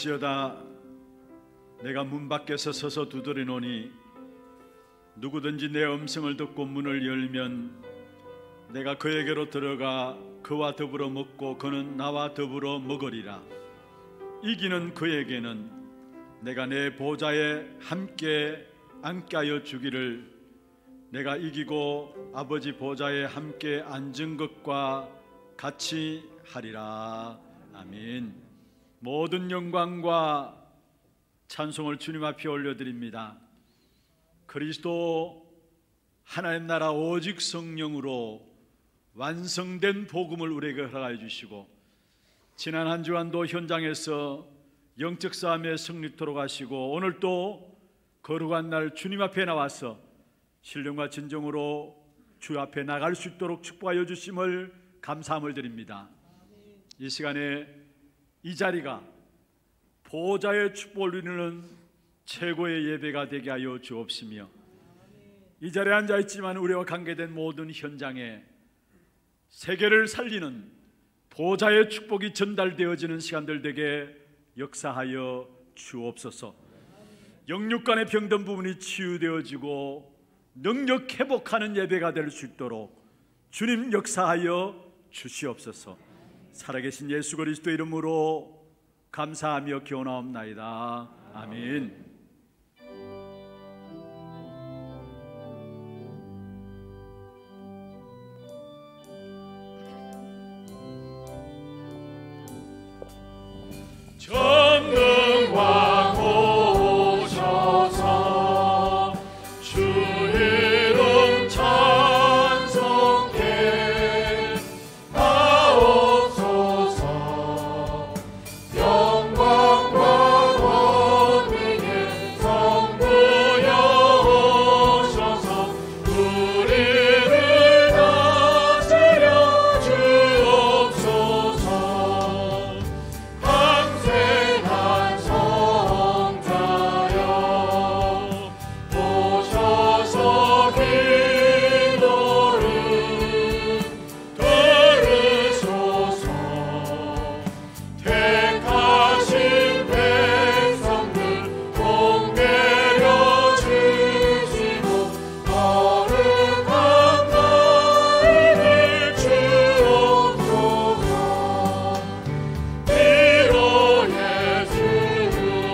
그럴지어다 내가 문 밖에서 서서 두드리노니 누구든지 내 음성을 듣고 문을 열면 내가 그에게로 들어가 그와 더불어 먹고 그는 나와 더불어 먹으리라. 이기는 그에게는 내가 내 보좌에 함께 앉게 하여 주기를 내가 이기고 아버지 보좌에 함께 앉은 것과 같이 하리라. 아멘. 모든 영광과 찬송을 주님 앞에 올려드립니다. 그리스도 하나님 나라 오직 성령으로 완성된 복음을 우리에게 허락해 주시고 지난 한 주간도 현장에서 영적 싸움에 승리토록 하시고 오늘 또 거룩한 날 주님 앞에 나와서 신령과 진정으로 주 앞에 나갈 수 있도록 축복하여 주심을 감사함을 드립니다. 이 시간에 이 자리가 보좌의 축복을 누리는 최고의 예배가 되게 하여 주옵시며 이 자리에 앉아있지만 우리와 관계된 모든 현장에 세계를 살리는 보좌의 축복이 전달되어지는 시간들 되게 역사하여 주옵소서. 영육 간의 병든 부분이 치유되어지고 능력 회복하는 예배가 될 수 있도록 주님 역사하여 주시옵소서. 살아계신 예수 그리스도 이름으로 감사하며 기원하옵나이다. 아멘. 전능왕 오셔서 주 이름 찬송해 하옵소서. 영광과 권능의 성부여 오셔서 우리를 다스려 주옵소서. 항생한 성자여 오셔서 기도를 들으소서. 택하신 백성들 공개여 주시고 거룩한 나이를 주옵소서. 비로 예수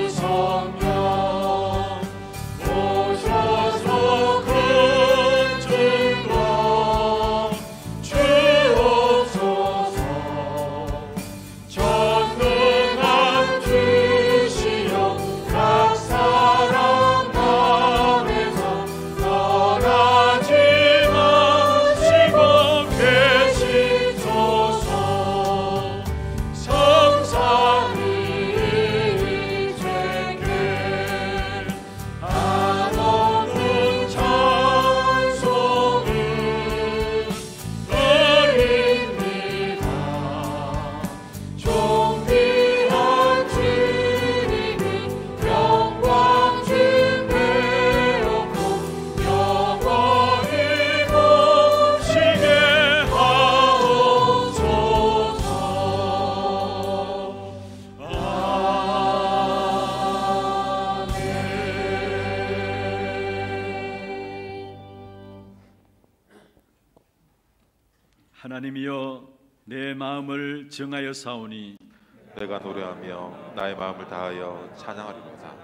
성령 오셔서 큰 증거 주옵소서. 전능한 주시여 각 사람 마음에서 떠나지 마시고 계시소서. 성삼위 일체께 한없는 찬송을 드립니다. 존귀한 주님을 영광 준비하고 영원히 모시게 하옵소서. 하나님이여 내 마음을 정하여 사오니 내가 노래하며 나의 마음을 다하여 찬양하리로다.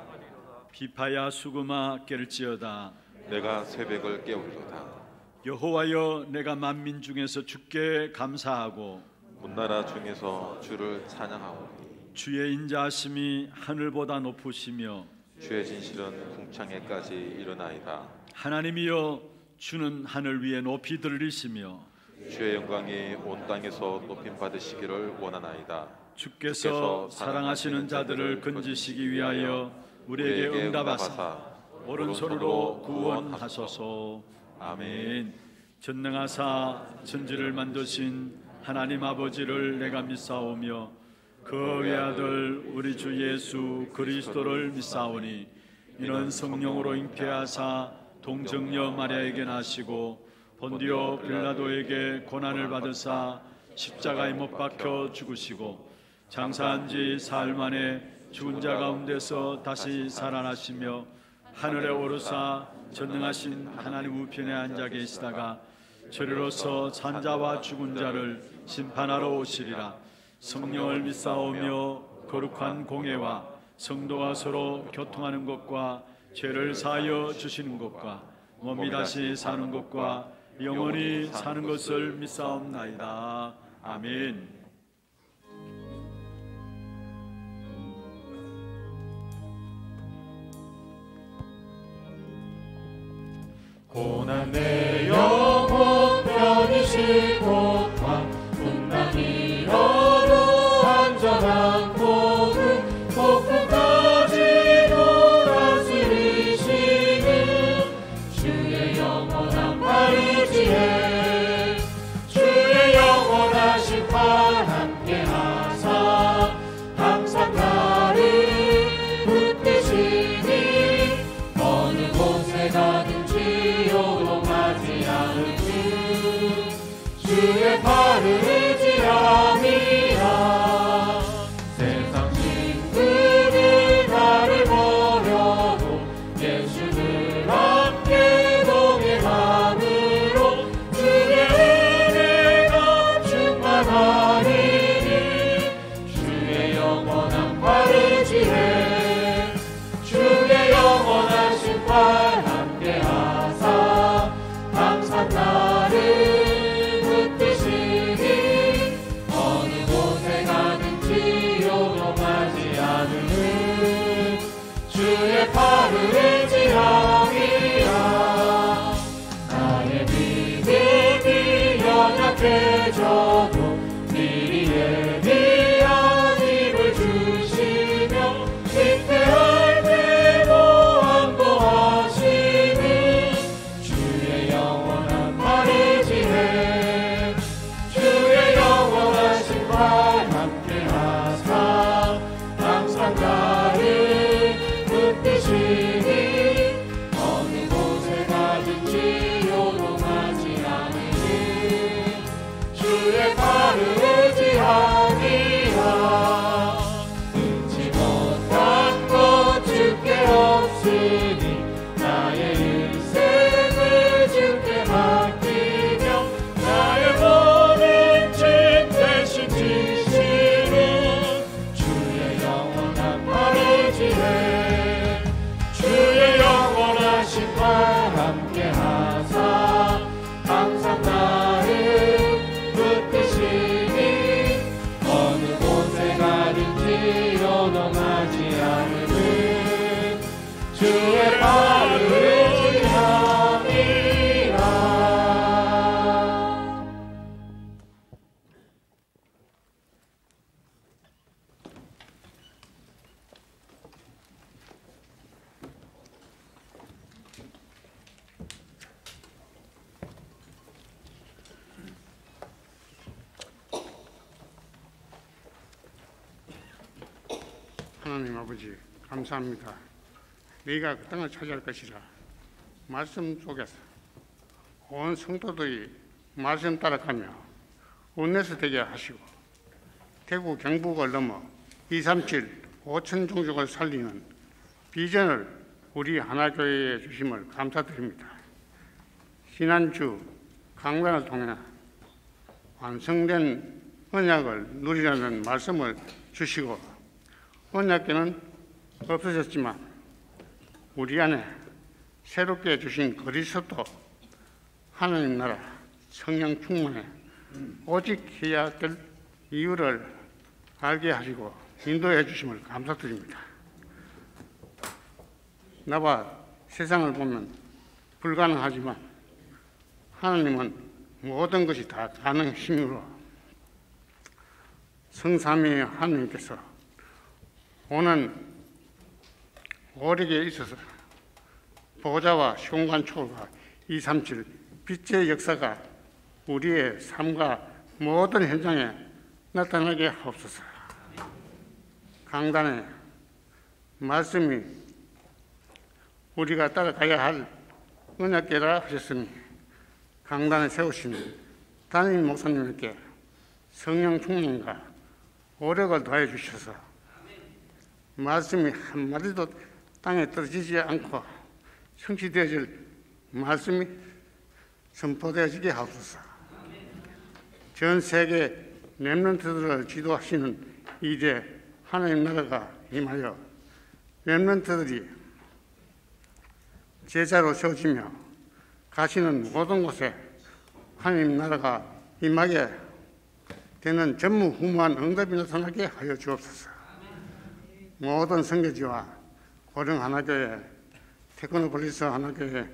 비파야 수금아 깰지어다. 내가 새벽을 깨우리로다. 여호와여 내가 만민 중에서 주께 감사하고 문나라 중에서 주를 찬양하오니 주의 인자하심이 하늘보다 높으시며 주의 진실은 궁창에까지 이르나이다. 하나님이여 주는 하늘 위에 높이 들리시며 주의 영광이 온 땅에서 높임 받으시기를 원하나이다. 주께서 사랑하시는 자들을 건지시기 위하여 우리에게 응답하사 오른손으로 구원하소서. 아멘. 전능하사 천지를 만드신 하나님 아버지를 내가 믿사오며 그 외아들 우리 주 예수 그리스도를 믿사오니 이는 성령으로 잉태하사 동정녀 마리아에게 나시고 본디오 빌라도에게 고난을 받으사 십자가에 못 박혀 죽으시고 장사한 지 사흘 만에 죽은 자 가운데서 다시 살아나시며 하늘에 오르사 전능하신 하나님 우편에 앉아 계시다가 저리로서 산자와 죽은 자를 심판하러 오시리라. 성령을 믿사오며 거룩한 공회와 성도가 서로 교통하는 것과 죄를 사하여 주시는 것과 몸이 다시 사는 것과 영원히 사는 것을 믿사옵나이다. 아멘. 고난 내 영혼 편히 곳과 분당 잃어도 안전한 곳은 폭풍까지도 다스리시는 주의 영원한 발의지에 주의 영원한 심판 함께하사 항상 나를 붙드시니 어느 곳에 가든지 요동하지 않을 주 주의 발을 의지함이라. 세상 친구들 나를 버려도 예수를 함께 동행함으로 주의 은혜가 충만하리니 주의 영원한 발을 의지해 주의 영원한 심판 함께하사 항상 나를 붙드시니 어느 곳에 가든지 요동하지 않으는 주의 팔을 의지함이라. 나의 믿음이 연약해져도 미리 예비한 힘을 주시며 위태할 때도 안보하시는 주의 영원한 발을 지해 주의 영원한 심판 함께하사 항상 나를 붙드시니 어느 곳에 가든지 요동하지 않으니 주의 발을 의지함이라. 끊지 못한 것 주께 없으니 나의 인생을 주께 맡기며 나의 모든 죄 대신 지시는 주의 영원한 발을 지해 주의 영원한 심판 함께하사 항상 나를 붙드시니 어느 곳에 가든지 요동하지 않으는 주의 발을 의지함이라. 하나님 아버지 감사합니다. 너희가 그 땅을 차지할 것이라 말씀 속에서 온 성도들이 말씀 따라가며 원내서 되게 하시고 대구 경북을 넘어 237 5천 종족을 살리는 비전을 우리 하나교회에 주심을 감사드립니다. 지난주 강단을 통해 완성된 언약을 누리라는 말씀을 주시고 언약궤는 없어졌지만 우리 안에 새롭게 주신 그리스도 하나님 나라 성령 충만에 오직 해야 될 이유를 알게 하시고 인도해 주심을 감사드립니다. 나와 세상을 보면 불가능하지만 하나님은 모든 것이 다 가능하심으로 성삼위 하나님께서 오는 오력에 있어서 보좌와 시공간초가 237 빛의 역사가 우리의 삶과 모든 현장에 나타나게 하옵소서. 강단에 말씀이 우리가 따라가야 할 언약궤라 하셨으니 강단에 세우신 담임 목사님께 성령 충만과 오력을 더해 주셔서 말씀이 한마디도 땅에 떨어지지 않고 성취되어질 말씀이 선포되어지게 하소서. 전 세계 렘넌트들을 지도하시는 이제 하나님 나라가 임하여 렘넌트들이 제자로 세워지며 가시는 모든 곳에 하나님 나라가 임하게 되는 전무후무한 응답이 나타나게 하여 주옵소서. 모든 선교지와 고령 하나교회, 테크노폴리스 하나교회,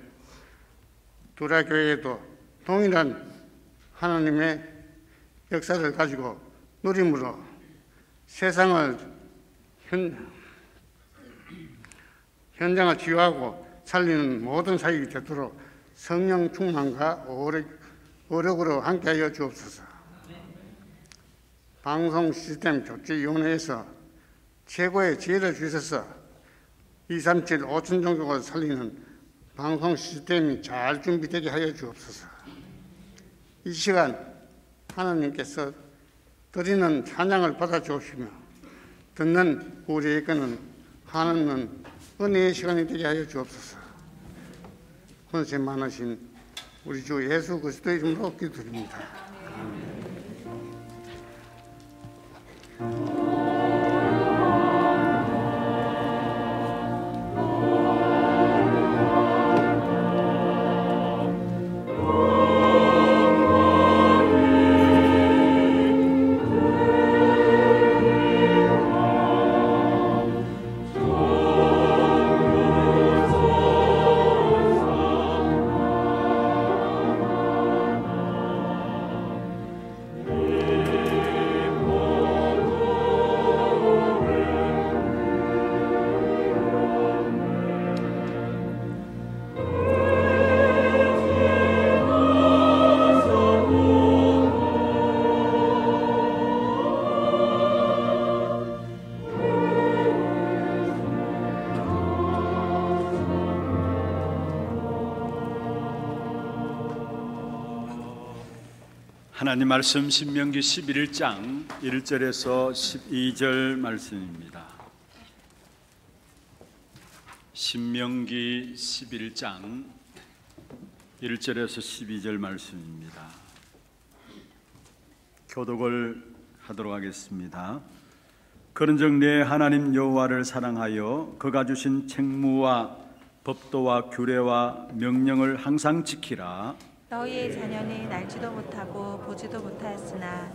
두라교회에도 동일한 하나님의 역사를 가지고 누림으로 세상을 현장을 치유하고 살리는 모든 사역이 되도록 성령 충만과 오력으로 함께하여 주옵소서. 방송 시스템 조치위원회에서 최고의 지혜를 주셔서 237, 5천 종족을 살리는 방송 시스템이 잘 준비되게 하여 주옵소서. 이 시간 하나님께서 드리는 찬양을 받아 주시며 듣는 우리에게는 하나님은 은혜의 시간이 되게 하여 주옵소서. 권세 많으신 우리 주 예수 그리스도의 이름으로 기도드립니다. 하나님 말씀 신명기 11장 1절에서 12절 말씀입니다. 신명기 11장 1절에서 12절 말씀입니다. 교독을 하도록 하겠습니다. 그런즉 내 하나님 여호와를 사랑하여 그가 주신 책무와 법도와 규례와 명령을 항상 지키라. 너희의 자녀는 알지도 못하고 보지도 못하였으나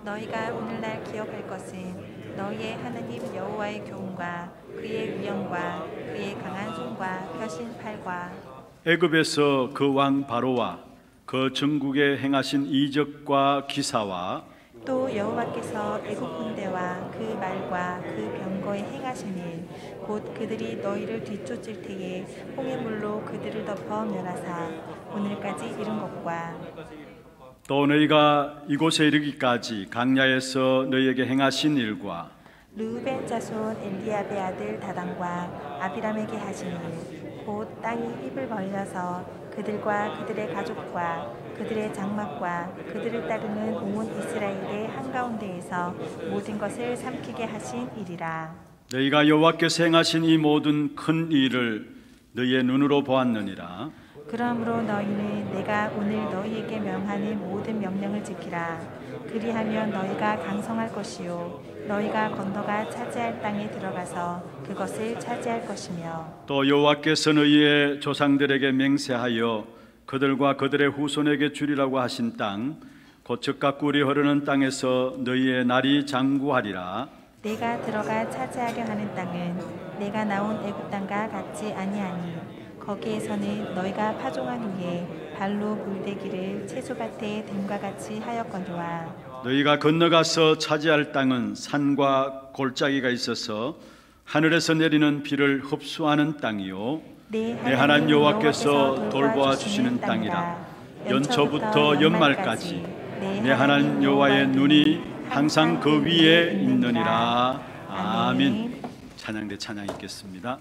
너희가 오늘날 기억할 것은 너희의 하나님 여호와의 교훈과 그의 위엄과 그의 강한 손과 펴신 팔과 애굽에서 그 왕 바로와 그 전국에 행하신 이적과 기사와 또 여호와께서 애굽 군대와 그 말과 그 병거에 행하신 일 곧 그들이 너희를 뒤쫓을 때에 홍해물로 그들을 덮어 멸하사 오늘까지 이른 것과 또 너희가 이곳에 이르기까지 강야에서 너희에게 행하신 일과 르우벤 자손 엘리압의 아들 다단과 아비람에게 하신 일 곧 땅이 입을 벌려서 그들과 그들의 가족과 그들의 장막과 그들을 따르는 온 이스라엘의 한가운데에서 모든 것을 삼키게 하신 일이라. 너희가 여호와께서 행하신 이 모든 큰 일을 너희의 눈으로 보았느니라. 그러므로 너희는 내가 오늘 너희에게 명하는 모든 명령을 지키라. 그리하면 너희가 강성할 것이요 너희가 건너가 차지할 땅에 들어가서 그것을 차지할 것이며 또 여호와께서 너희의 조상들에게 맹세하여 그들과 그들의 후손에게 주리라고 하신 땅 곧 젖과 꿀이 흐르는 땅에서 너희의 날이 장구하리라. 내가 들어가 차지하려 하는 땅은 내가 나온 애굽 땅과 같지 아니하니 거기에서는 너희가 파종한 후에 발로 물대기를 채소밭에 됨과 같이 하였거니와 너희가 건너가서 차지할 땅은 산과 골짜기가 있어서 하늘에서 내리는 비를 흡수하는 땅이요 내 하나님 여호와께서 돌보아 주시는 땅이라. 연초부터 연말까지 내 하나님 여호와의 눈이 항상 그 위에 있느니라. 아멘. 찬양대 찬양 있겠습니다.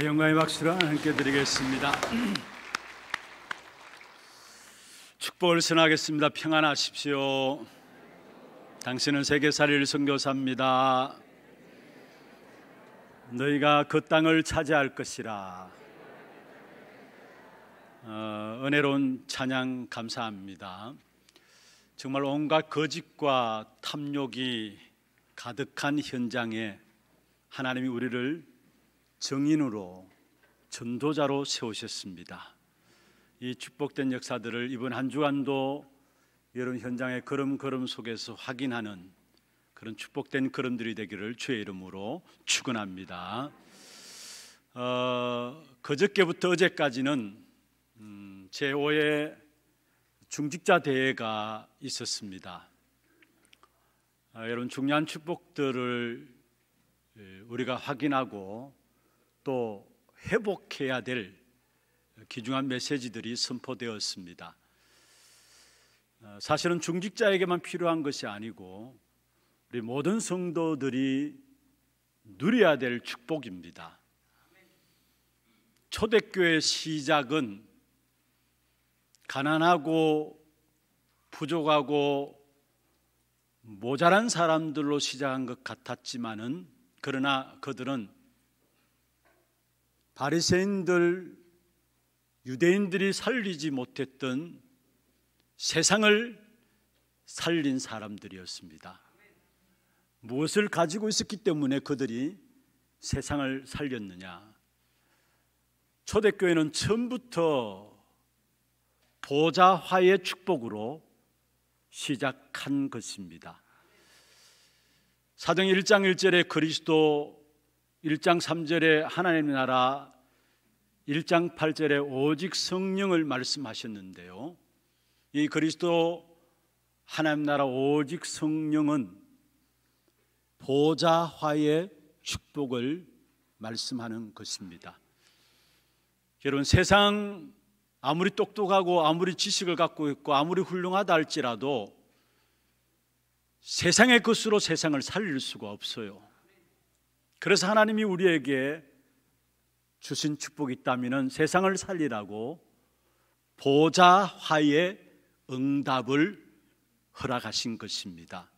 영광의 박수로 함께 드리겠습니다. 축복을 선하겠습니다. 평안하십시오. 당신은 세계살이를 선교사입니다. 너희가 그 땅을 차지할 것이라. 은혜로운 찬양 감사합니다. 정말 온갖 거짓과 탐욕이 가득한 현장에 하나님이 우리를 증인으로, 전도자로 세우셨습니다. 이 축복된 역사들을 이번 한 주간도 여러분 현장의 걸음걸음 속에서 확인하는 그런 축복된 걸음들이 되기를 주의 이름으로 축원합니다. 그저께부터 어제까지는 제5회 중직자 대회가 있었습니다. 여러분 중요한 축복들을 우리가 확인하고 또 회복해야 될 귀중한 메시지들이 선포되었습니다. 사실은 중직자에게만 필요한 것이 아니고 우리 모든 성도들이 누려야 될 축복입니다. 초대교회의 시작은 가난하고 부족하고 모자란 사람들로 시작한 것 같았지만은, 그러나 그들은 바리새인들, 유대인들이 살리지 못했던 세상을 살린 사람들이었습니다. 무엇을 가지고 있었기 때문에 그들이 세상을 살렸느냐? 초대교회는 처음부터 보좌화의 축복으로 시작한 것입니다. 사도행 1장 1절에 그리스도, 1장 3절에 하나님의 나라, 1장 8절에 오직 성령을 말씀하셨는데요, 이 그리스도, 하나님 나라, 오직 성령은 보좌화의 축복을 말씀하는 것입니다. 여러분, 세상 아무리 똑똑하고 아무리 지식을 갖고 있고 아무리 훌륭하다 할지라도 세상의 것으로 세상을 살릴 수가 없어요. 그래서 하나님이 우리에게 주신 축복이 있다면 세상을 살리라고 보좌화의 응답을 허락하신 것입니다.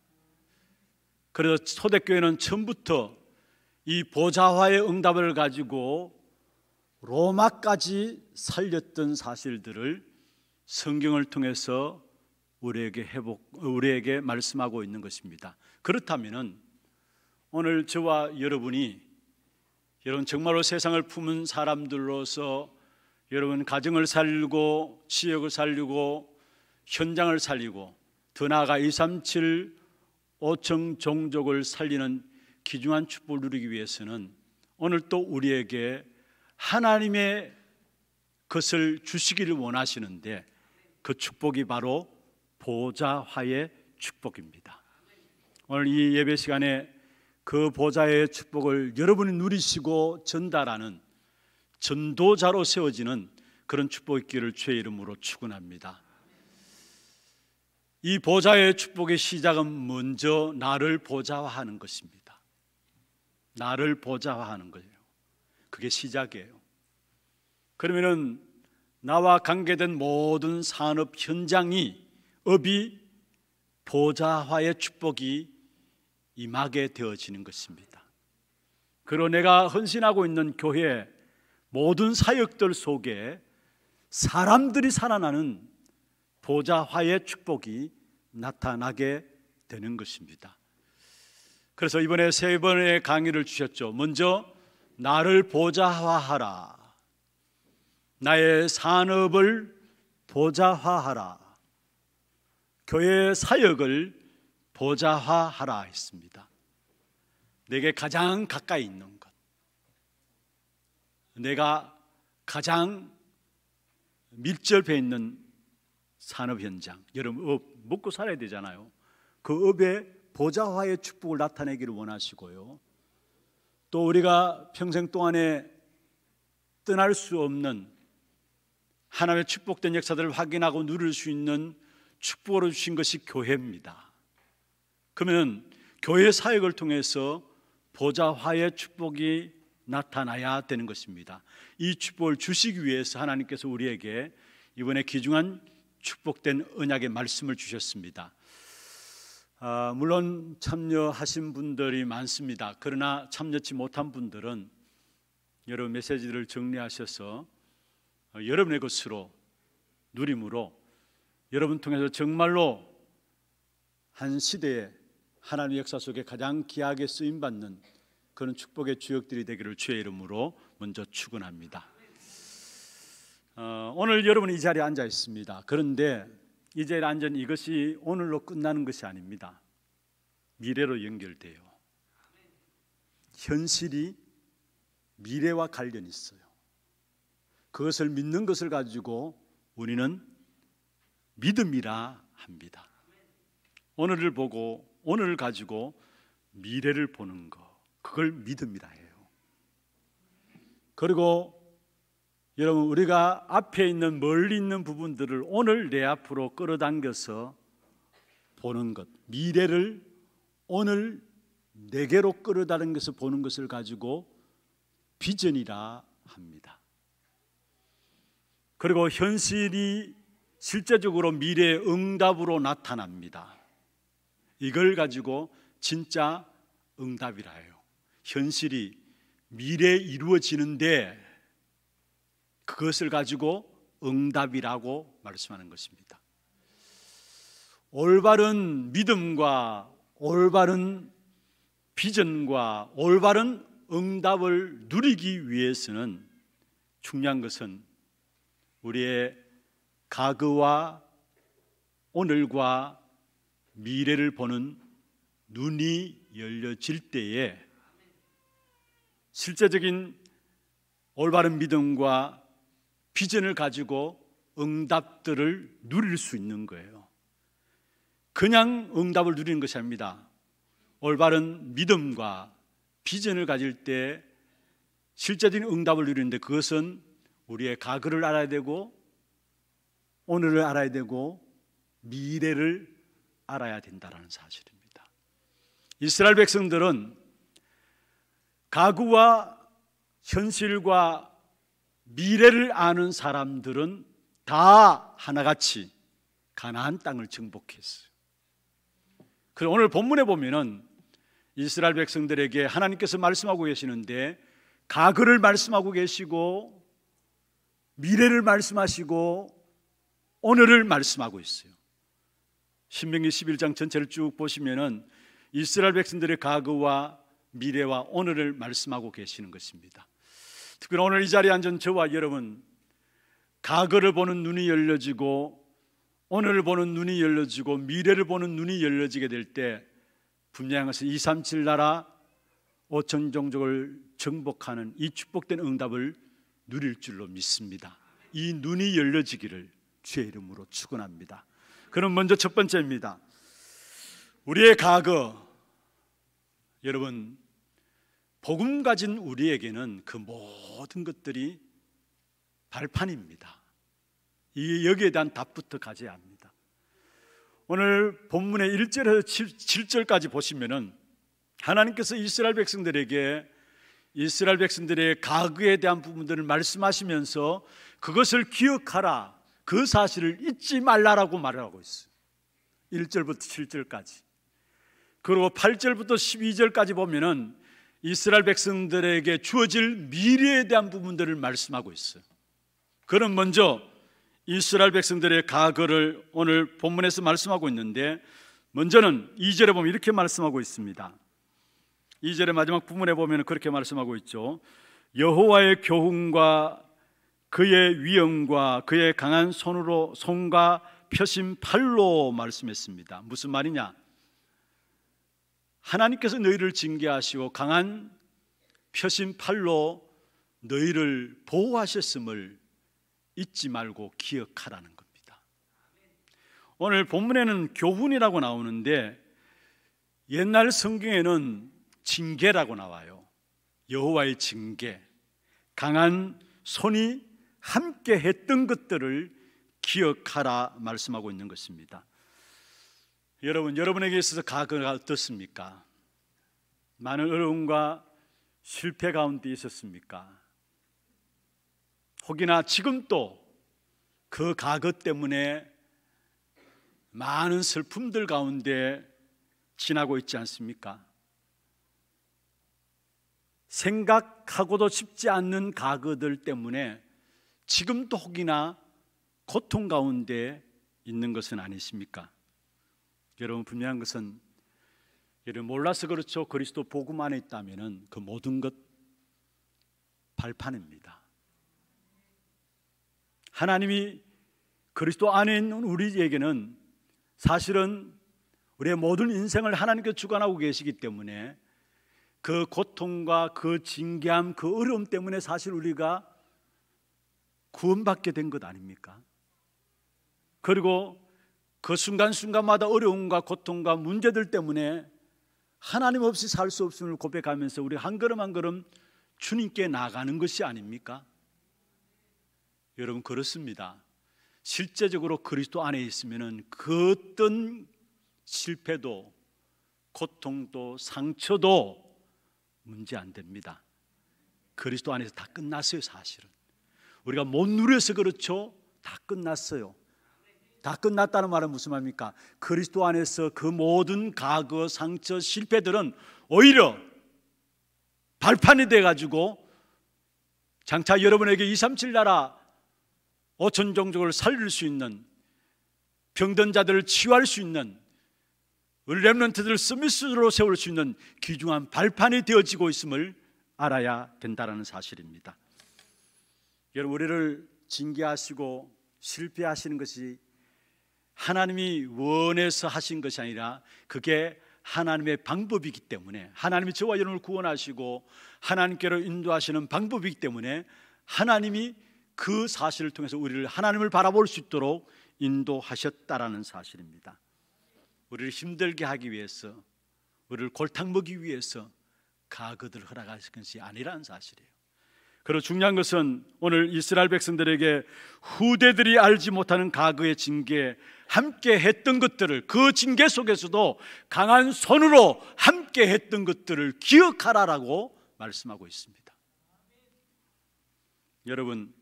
그래서 초대교회는 처음부터 이 보좌화의 응답을 가지고 로마까지 살렸던 사실들을 성경을 통해서 우리에게 말씀하고 있는 것입니다. 그렇다면 오늘 저와 여러분이, 여러분 정말로 세상을 품은 사람들로서 여러분 가정을 살리고 지역을 살리고 현장을 살리고 더 나아가 237 5청 종족을 살리는 귀중한 축복을 누리기 위해서는 오늘 또 우리에게 하나님의 것을 주시기를 원하시는데 그 축복이 바로 보좌화의 축복입니다. 오늘 이 예배 시간에 그 보좌의 축복을 여러분이 누리시고 전달하는 전도자로 세워지는 그런 축복이 있기를 주의 이름으로 축원합니다. 이 보좌의 축복의 시작은 먼저 나를 보좌화하는 것입니다. 나를 보좌화하는 거예요. 그게 시작이에요. 그러면은 나와 관계된 모든 산업 현장이 업이 보좌화의 축복이 임하게 되어지는 것입니다. 그리고 내가 헌신하고 있는 교회 모든 사역들 속에 사람들이 살아나는 보좌화의 축복이 나타나게 되는 것입니다. 그래서 이번에 3번의 강의를 주셨죠. 먼저 나를 보좌화하라, 나의 산업을 보좌화하라, 교회 사역을 보좌화하라 했습니다. 내게 가장 가까이 있는 것, 내가 가장 밀접해 있는 산업 현장, 여러분 업, 먹고 살아야 되잖아요. 그 업에 보좌화의 축복을 나타내기를 원하시고요. 또 우리가 평생 동안에 떠날 수 없는 하나님의 축복된 역사들을 확인하고 누릴 수 있는 축복으로 주신 것이 교회입니다. 그러면 교회 사역을 통해서 보좌화의 축복이 나타나야 되는 것입니다. 이 축복을 주시기 위해서 하나님께서 우리에게 이번에 귀중한 축복된 언약의 말씀을 주셨습니다. 물론 참여하신 분들이 많습니다. 그러나 참여치 못한 분들은 여러 메시지들을 정리하셔서 여러분의 것으로 누림으로 여러분 통해서 정말로 한 시대에 하나님의 역사 속에 가장 귀하게 쓰임받는 그런 축복의 주역들이 되기를 주의 이름으로 먼저 축원합니다. 오늘 여러분이 이 자리에 앉아 있습니다. 그런데 이 자리에 앉은 이것이 오늘로 끝나는 것이 아닙니다. 미래로 연결돼요. 현실이 미래와 관련이 있어요. 그것을 믿는 것을 가지고 우리는 믿음이라 합니다. 오늘을 보고 오늘을 가지고 미래를 보는 것, 그걸 믿음이라 해요. 그리고 여러분, 우리가 앞에 있는 멀리 있는 부분들을 오늘 내 앞으로 끌어당겨서 보는 것, 미래를 오늘 내게로 끌어당겨서 보는 것을 가지고 비전이라 합니다. 그리고 현실이 실제적으로 미래의 응답으로 나타납니다. 이걸 가지고 진짜 응답이라 해요. 현실이 미래에 이루어지는데 그것을 가지고 응답이라고 말씀하는 것입니다. 올바른 믿음과 올바른 비전과 올바른 응답을 누리기 위해서는 중요한 것은 우리의 과거와 오늘과 미래를 보는 눈이 열려질 때에 실제적인 올바른 믿음과 비전을 가지고 응답들을 누릴 수 있는 거예요. 그냥 응답을 누리는 것이 아닙니다. 올바른 믿음과 비전을 가질 때 실제적인 응답을 누리는데 그것은 우리의 과거를 알아야 되고 오늘을 알아야 되고 미래를 알아야 된다는 사실입니다. 이스라엘 백성들은 과거와 현실과 미래를 아는 사람들은 다 하나같이 가나안 땅을 정복했어요. 그래서 오늘 본문에 보면은 이스라엘 백성들에게 하나님께서 말씀하고 계시는데 과거를 말씀하고 계시고 미래를 말씀하시고 오늘을 말씀하고 있어요. 신명기 11장 전체를 쭉 보시면은 이스라엘 백성들의 과거와 미래와 오늘을 말씀하고 계시는 것입니다. 특별히 오늘 이 자리에 앉은 저와 여러분, 과거를 보는 눈이 열려지고 오늘을 보는 눈이 열려지고 미래를 보는 눈이 열려지게 될 때 분명한 것은 237 나라 5천 종족을 정복하는 이 축복된 응답을 누릴 줄로 믿습니다. 이 눈이 열려지기를 주의 이름으로 축원합니다. 그럼 먼저 첫 번째입니다. 우리의 과거, 여러분, 복음 가진 우리에게는 그 모든 것들이 발판입니다. 여기에 대한 답부터 가져야 합니다. 오늘 본문의 1절에서 7절까지 보시면은 하나님께서 이스라엘 백성들의 과거에 대한 부분들을 말씀하시면서 그것을 기억하라, 그 사실을 잊지 말라라고 말하고 있어요. 1절부터 7절까지. 그리고 8절부터 12절까지 보면은 이스라엘 백성들에게 주어질 미래에 대한 부분들을 말씀하고 있어요. 그럼 먼저 이스라엘 백성들의 과거를 오늘 본문에서 말씀하고 있는데, 먼저는 2절에 보면 이렇게 말씀하고 있습니다. 2절의 마지막 부분에 보면 그렇게 말씀하고 있죠. 여호와의 교훈과 그의 위엄과 그의 강한 손과 펴신 팔로 말씀했습니다. 무슨 말이냐? 하나님께서 너희를 징계하시고 강한 펴신 팔로 너희를 보호하셨음을 잊지 말고 기억하라는 겁니다. 오늘 본문에는 교훈이라고 나오는데 옛날 성경에는 징계라고 나와요. 여호와의 징계, 강한 손이 함께 했던 것들을 기억하라 말씀하고 있는 것입니다. 여러분에게 있어서 과거가 어떻습니까? 많은 어려움과 실패 가운데 있었습니까? 혹이나 지금 또 그 과거 때문에 많은 슬픔들 가운데 지나고 있지 않습니까? 생각하고도 싶지 않는 과거들 때문에 지금도 혹이나 고통 가운데 있는 것은 아니십니까? 여러분, 분명한 것은 여러분 몰라서 그렇죠. 그리스도 복음 안에 있다면 그 모든 것 발판입니다. 하나님이 그리스도 안에 있는 우리에게는 사실은 우리의 모든 인생을 하나님께 주관하고 계시기 때문에 그 고통과 그 징계함, 그 어려움 때문에 사실 우리가 구원받게 된 것 아닙니까? 그리고 그 순간순간마다 어려움과 고통과 문제들 때문에 하나님 없이 살 수 없음을 고백하면서 우리 한 걸음 한 걸음 주님께 나가는 것이 아닙니까? 여러분, 그렇습니다. 실제적으로 그리스도 안에 있으면 그 어떤 실패도 고통도 상처도 문제 안 됩니다. 그리스도 안에서 다 끝났어요. 사실은 우리가 못 누려서 그렇죠. 다 끝났어요. 다 끝났다는 말은 무슨 말입니까? 그리스도 안에서 그 모든 과거, 상처, 실패들은 오히려 발판이 돼가지고 장차 여러분에게 237 나라 5천 종족을 살릴 수 있는, 병든 자들을 치유할 수 있는, 우리 렘넌트들을 서밋으로 세울 수 있는 귀중한 발판이 되어지고 있음을 알아야 된다는 사실입니다. 여러분, 우리를 징계하시고 실패하시는 것이 하나님이 원해서 하신 것이 아니라 그게 하나님의 방법이기 때문에, 하나님이 저와 여러분을 구원하시고 하나님께로 인도하시는 방법이기 때문에 하나님이 그 사실을 통해서 우리를 하나님을 바라볼 수 있도록 인도하셨다라는 사실입니다. 우리를 힘들게 하기 위해서, 우리를 골탕 먹이기 위해서 과거들을 허락하신 것이 아니라는 사실이에요. 그리고 중요한 것은 오늘 이스라엘 백성들에게 후대들이 알지 못하는 과거의 징계, 함께 했던 것들을, 그 징계 속에서도 강한 손으로 함께 했던 것들을 기억하라라고 말씀하고 있습니다. 여러분,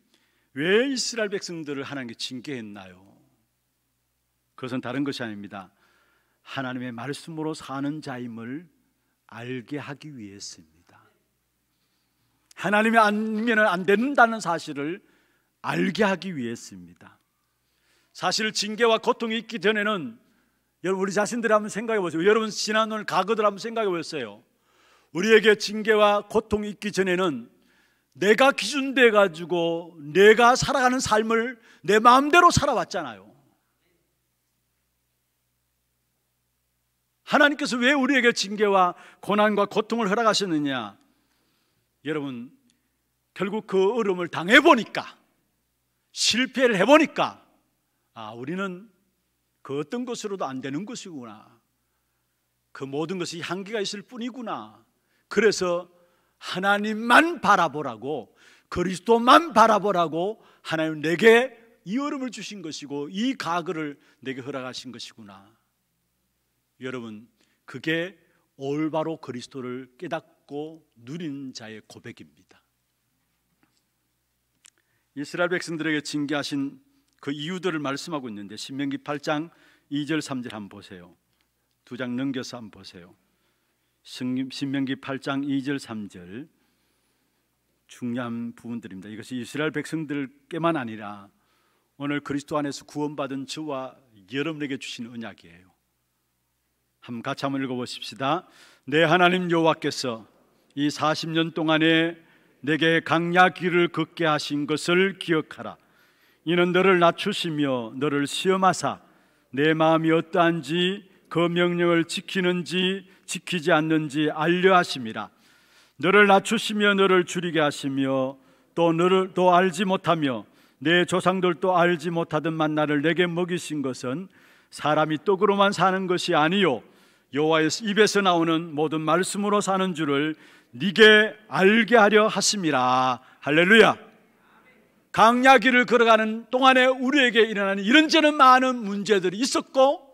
왜 이스라엘 백성들을 하나님께 징계했나요? 그것은 다른 것이 아닙니다. 하나님의 말씀으로 사는 자임을 알게 하기 위해서입니다. 하나님이 아니면 안 된다는 사실을 알게 하기 위해서입니다. 사실 징계와 고통이 있기 전에는 여러분, 우리 자신들이 한번 생각해 보세요. 여러분, 지난 오늘 과거들 한번 생각해 보세요. 우리에게 징계와 고통이 있기 전에는 내가 기준돼 가지고 내가 살아가는 삶을 내 마음대로 살아왔잖아요. 하나님께서 왜 우리에게 징계와 고난과 고통을 허락하셨느냐? 여러분, 결국 그 어려움을 당해보니까, 실패를 해보니까 우리는 그 어떤 것으로도 안 되는 것이구나, 그 모든 것이 한계가 있을 뿐이구나. 그래서 하나님만 바라보라고, 그리스도만 바라보라고 하나님 내게 이 어려움을 주신 것이고 이 가거를 내게 허락하신 것이구나. 여러분, 그게 올바로 그리스도를 깨닫고 누리는 자의 고백입니다. 이스라엘 백성들에게 징계하신 그 이유들을 말씀하고 있는데, 신명기 8장 2절 3절 한번 보세요. 두 장 넘겨서 한번 보세요. 신명기 8장 2절 3절 중요한 부분들입니다. 이것이 이스라엘 백성들께만 아니라 오늘 그리스도 안에서 구원받은 저와 여러분에게 주신 언약이에요. 한번 같이 한번 읽어보십시다. 내 하나님 여호와께서 이 40년 동안에 내게 강야 길을 걷게 하신 것을 기억하라. 이는 너를 낮추시며 너를 시험하사 내 마음이 어떠한지 그 명령을 지키는지 지키지 않는지 알려 하심이라. 너를 낮추시며 너를 줄이게 하시며 또 너를 또 알지 못하며 내 조상들도 알지 못하던 만나를 내게 먹이신 것은 사람이 떡으로만 사는 것이 아니요 여호와의 입에서 나오는 모든 말씀으로 사는 줄을 네게 알게 하려 하심이라. 할렐루야. 강야 길을 걸어가는 동안에 우리에게 일어나는 이런저런 많은 문제들이 있었고,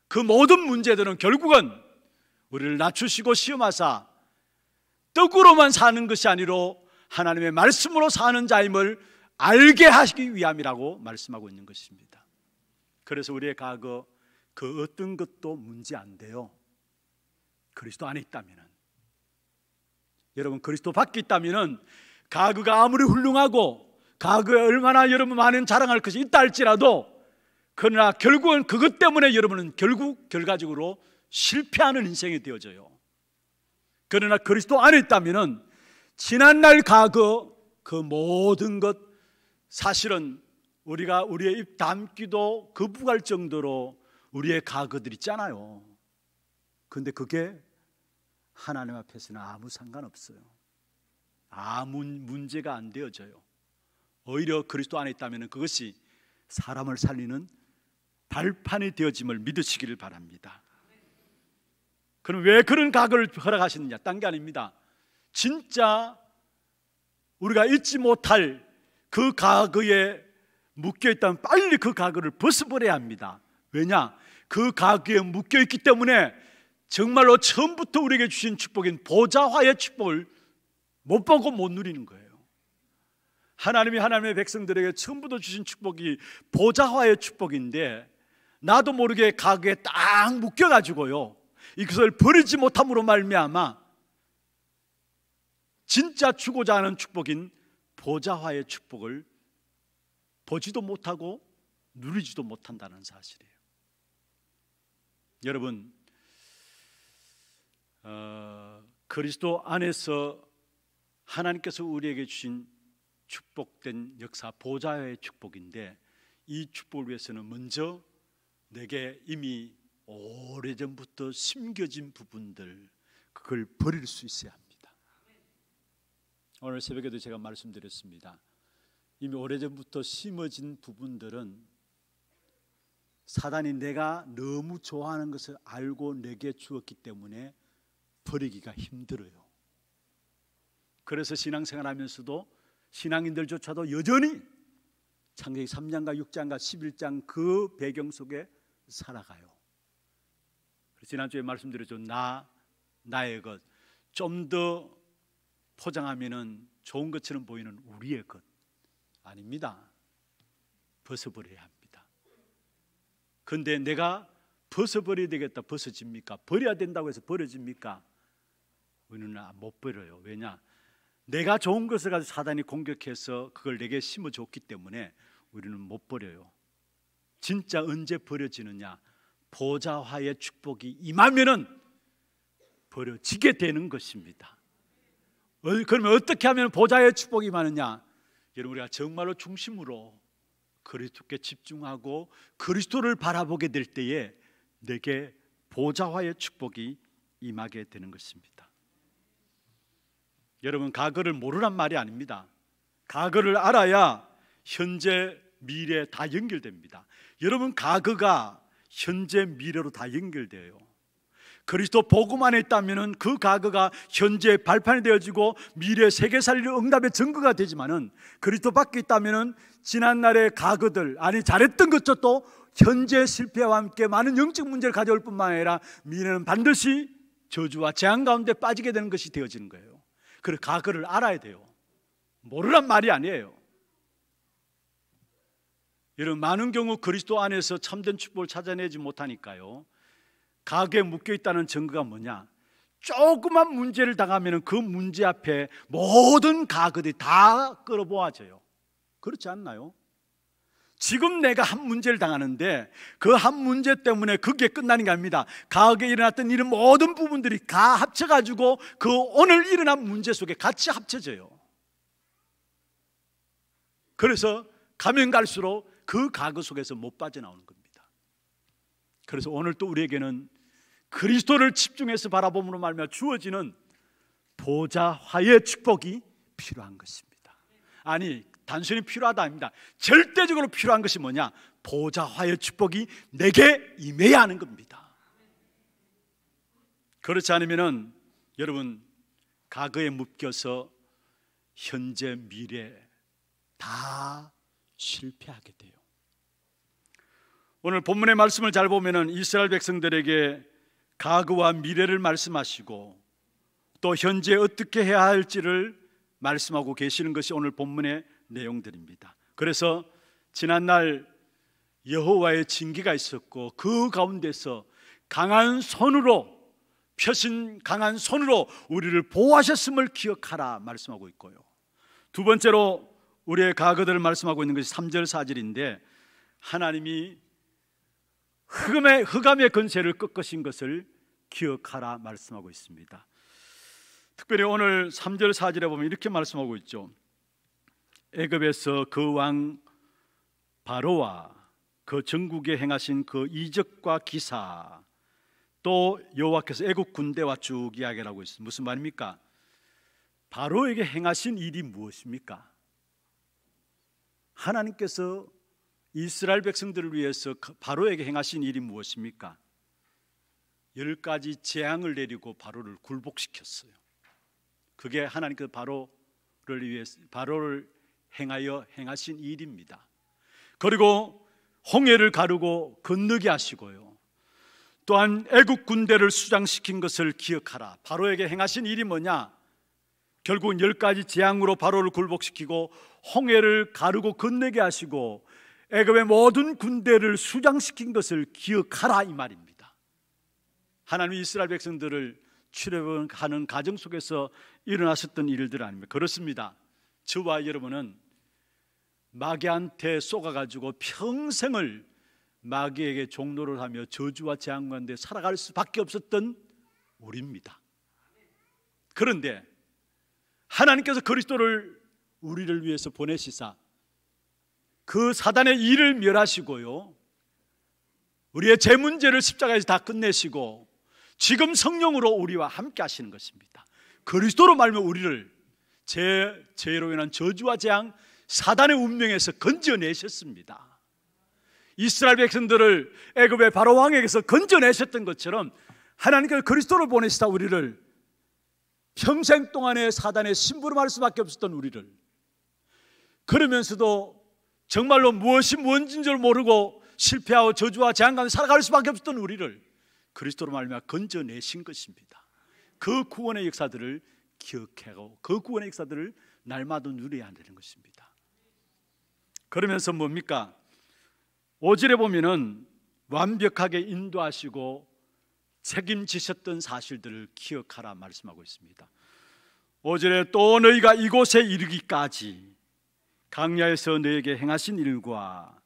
그 모든 문제들은 결국은 우리를 낮추시고 시험하사 떡으로만 사는 것이 아니로 하나님의 말씀으로 사는 자임을 알게 하시기 위함이라고 말씀하고 있는 것입니다. 그래서 우리의 과거 그 어떤 것도 문제 안 돼요. 그리스도 안에 있다면. 여러분, 그리스도 밖에 있다면 과거가 아무리 훌륭하고 과거에 얼마나 여러분 많은 자랑할 것이 있다 할지라도, 그러나 결국은 그것 때문에 여러분은 결국 결과적으로 실패하는 인생이 되어져요. 그러나 그리스도 안에 있다면 지난날 과거 그 모든 것, 사실은 우리가 우리의 입 담기도 거부할 정도로 우리의 과거들 있잖아요. 그런데 그게 하나님 앞에서는 아무 상관없어요. 아무 문제가 안 되어져요. 오히려 그리스도 안에 있다면 그것이 사람을 살리는 발판이 되어짐을 믿으시기를 바랍니다. 그럼 왜 그런 과거를 허락하시느냐? 딴 게 아닙니다. 진짜 우리가 잊지 못할 그 과거에 묶여있다면 빨리 그 과거를 벗어버려야 합니다. 왜냐? 그 과거에 묶여있기 때문에 정말로 처음부터 우리에게 주신 축복인 보좌화의 축복을 못 보고 못 누리는 거예요. 하나님이 하나님의 백성들에게 처음부터 주신 축복이 보좌화의 축복인데, 나도 모르게 과거에 딱 묶여가지고요, 이것을 버리지 못함으로 말미암아 진짜 주고자 하는 축복인 보좌화의 축복을 보지도 못하고 누리지도 못한다는 사실이에요. 여러분, 그리스도 안에서 하나님께서 우리에게 주신 축복된 역사, 보좌의 축복인데, 이 축복을 위해서는 먼저 내게 이미 오래전부터 심겨진 부분들, 그걸 버릴 수 있어야 합니다. 오늘 새벽에도 제가 말씀드렸습니다. 이미 오래전부터 심어진 부분들은 사단이 내가 너무 좋아하는 것을 알고 내게 주었기 때문에 버리기가 힘들어요. 그래서 신앙생활하면서도 신앙인들조차도 여전히 창세기 3장과 6장과 11장 그 배경 속에 살아가요. 지난주에 말씀드렸죠. 나의 것, 좀 더 포장하면은 좋은 것처럼 보이는 우리의 것 아닙니다. 벗어버려야 합니다. 그런데 내가 벗어버려야 되겠다, 벗어집니까? 버려야 된다고 해서 버려집니까? 우리는 못 버려요. 왜냐? 내가 좋은 것을 가지고 사단이 공격해서 그걸 내게 심어줬기 때문에 우리는 못 버려요. 진짜 언제 버려지느냐? 보좌화의 축복이 임하면은 버려지게 되는 것입니다. 그러면 어떻게 하면 보좌의 축복이 임하느냐? 여러분, 우리가 정말로 중심으로 그리스도께 집중하고 그리스도를 바라보게 될 때에 내게 보좌화의 축복이 임하게 되는 것입니다. 여러분, 과거를 모르란 말이 아닙니다. 과거를 알아야 현재, 미래 다 연결됩니다. 여러분, 과거가 현재, 미래로 다 연결돼요. 그리스도 복음 안에 있다면 그 과거가 현재 발판이 되어지고 미래 세계 살릴 응답의 증거가 되지만은, 그리스도 밖에 있다면 지난날의 과거들, 아니 잘했던 것도 현재 실패와 함께 많은 영적 문제를 가져올 뿐만 아니라 미래는 반드시 저주와 재앙 가운데 빠지게 되는 것이 되어지는 거예요. 그래서 과거를 알아야 돼요. 모르란 말이 아니에요. 여러분, 많은 경우 그리스도 안에서 참된 축복을 찾아내지 못하니까요, 과거에 묶여있다는 증거가 뭐냐? 조그만 문제를 당하면 그 문제 앞에 모든 과거들이 다 끌어모아져요. 그렇지 않나요? 지금 내가 한 문제를 당하는데 그 한 문제 때문에 그게 끝나는 게 아닙니다. 과거에 일어났던 이런 모든 부분들이 다 합쳐가지고 그 오늘 일어난 문제 속에 같이 합쳐져요. 그래서 가면 갈수록 그 과거 속에서 못 빠져나오는 겁니다. 그래서 오늘 또 우리에게는 그리스도를 집중해서 바라봄으로 말미암아 주어지는 보좌화의 축복이 필요한 것입니다. 아니, 단순히 필요하다 아닙니다. 절대적으로 필요한 것이 뭐냐? 보좌화의 축복이 내게 임해야 하는 겁니다. 그렇지 않으면 여러분, 과거에 묶여서 현재, 미래 다 실패하게 돼요. 오늘 본문의 말씀을 잘 보면은 이스라엘 백성들에게 과거와 미래를 말씀하시고 또 현재 어떻게 해야 할지를 말씀하고 계시는 것이 오늘 본문의 내용들입니다. 그래서 지난날 여호와의 징계가 있었고 그 가운데서 강한 손으로, 펴신 강한 손으로 우리를 보호하셨음을 기억하라 말씀하고 있고요. 두 번째로 우리의 과거들을 말씀하고 있는 것이 3절 4절인데, 하나님이 흑암의 권세를 꺾으신 것을 기억하라 말씀하고 있습니다. 특별히 오늘 3절 4절에 보면 이렇게 말씀하고 있죠. 애굽에서 그 왕 바로와 그 전국에 행하신 그 이적과 기사, 또 여호와께서 애굽 군대와 쭉 이야기를 하고 있습니다. 무슨 말입니까? 바로에게 행하신 일이 무엇입니까? 하나님께서 이스라엘 백성들을 위해서 바로에게 행하신 일이 무엇입니까? 10가지 재앙을 내리고 바로를 굴복시켰어요. 그게 하나님께서 바로를 행하여 행하신 일입니다. 그리고 홍해를 가르고 건너게 하시고요, 또한 애국 군대를 수장시킨 것을 기억하라. 바로에게 행하신 일이 뭐냐? 결국은 10가지 재앙으로 바로를 굴복시키고 홍해를 가르고 건너게 하시고 애굽의 모든 군대를 수장시킨 것을 기억하라, 이 말입니다. 하나님이 이스라엘 백성들을 출애굽하는 가정 속에서 일어났었던 일들 아닙니까? 그렇습니다. 저와 여러분은 마귀한테 쏘가가지고 평생을 마귀에게 종노를 하며 저주와 재앙 가운데 살아갈 수밖에 없었던 우리입니다. 그런데 하나님께서 그리스도를 우리를 위해서 보내시사 그 사단의 일을 멸하시고요, 우리의 죄 문제를 십자가에서 다 끝내시고 지금 성령으로 우리와 함께 하시는 것입니다. 그리스도로 말며 우리를 죄로 인한 저주와 재앙, 사단의 운명에서 건져내셨습니다. 이스라엘 백성들을 애굽의 바로 왕에게서 건져내셨던 것처럼 하나님께서 그리스도를 보내시다 우리를, 평생 동안에 사단의 심부름할 수밖에 없었던 우리를, 그러면서도 정말로 무엇이 뭔지인 줄 모르고 실패하고 저주와 재앙 가운데 살아갈 수밖에 없었던 우리를 그리스도로 말미암아 건져내신 것입니다. 그 구원의 역사들을 기억하고 그 구원의 역사들을 날마다 누려야 한다는 것입니다. 그러면서 뭡니까? 5절에 보면은 완벽하게 인도하시고 책임지셨던 사실들을 기억하라 말씀하고 있습니다. 5절에 또 너희가 이곳에 이르기까지, 강야에서 너에게 행하신 일과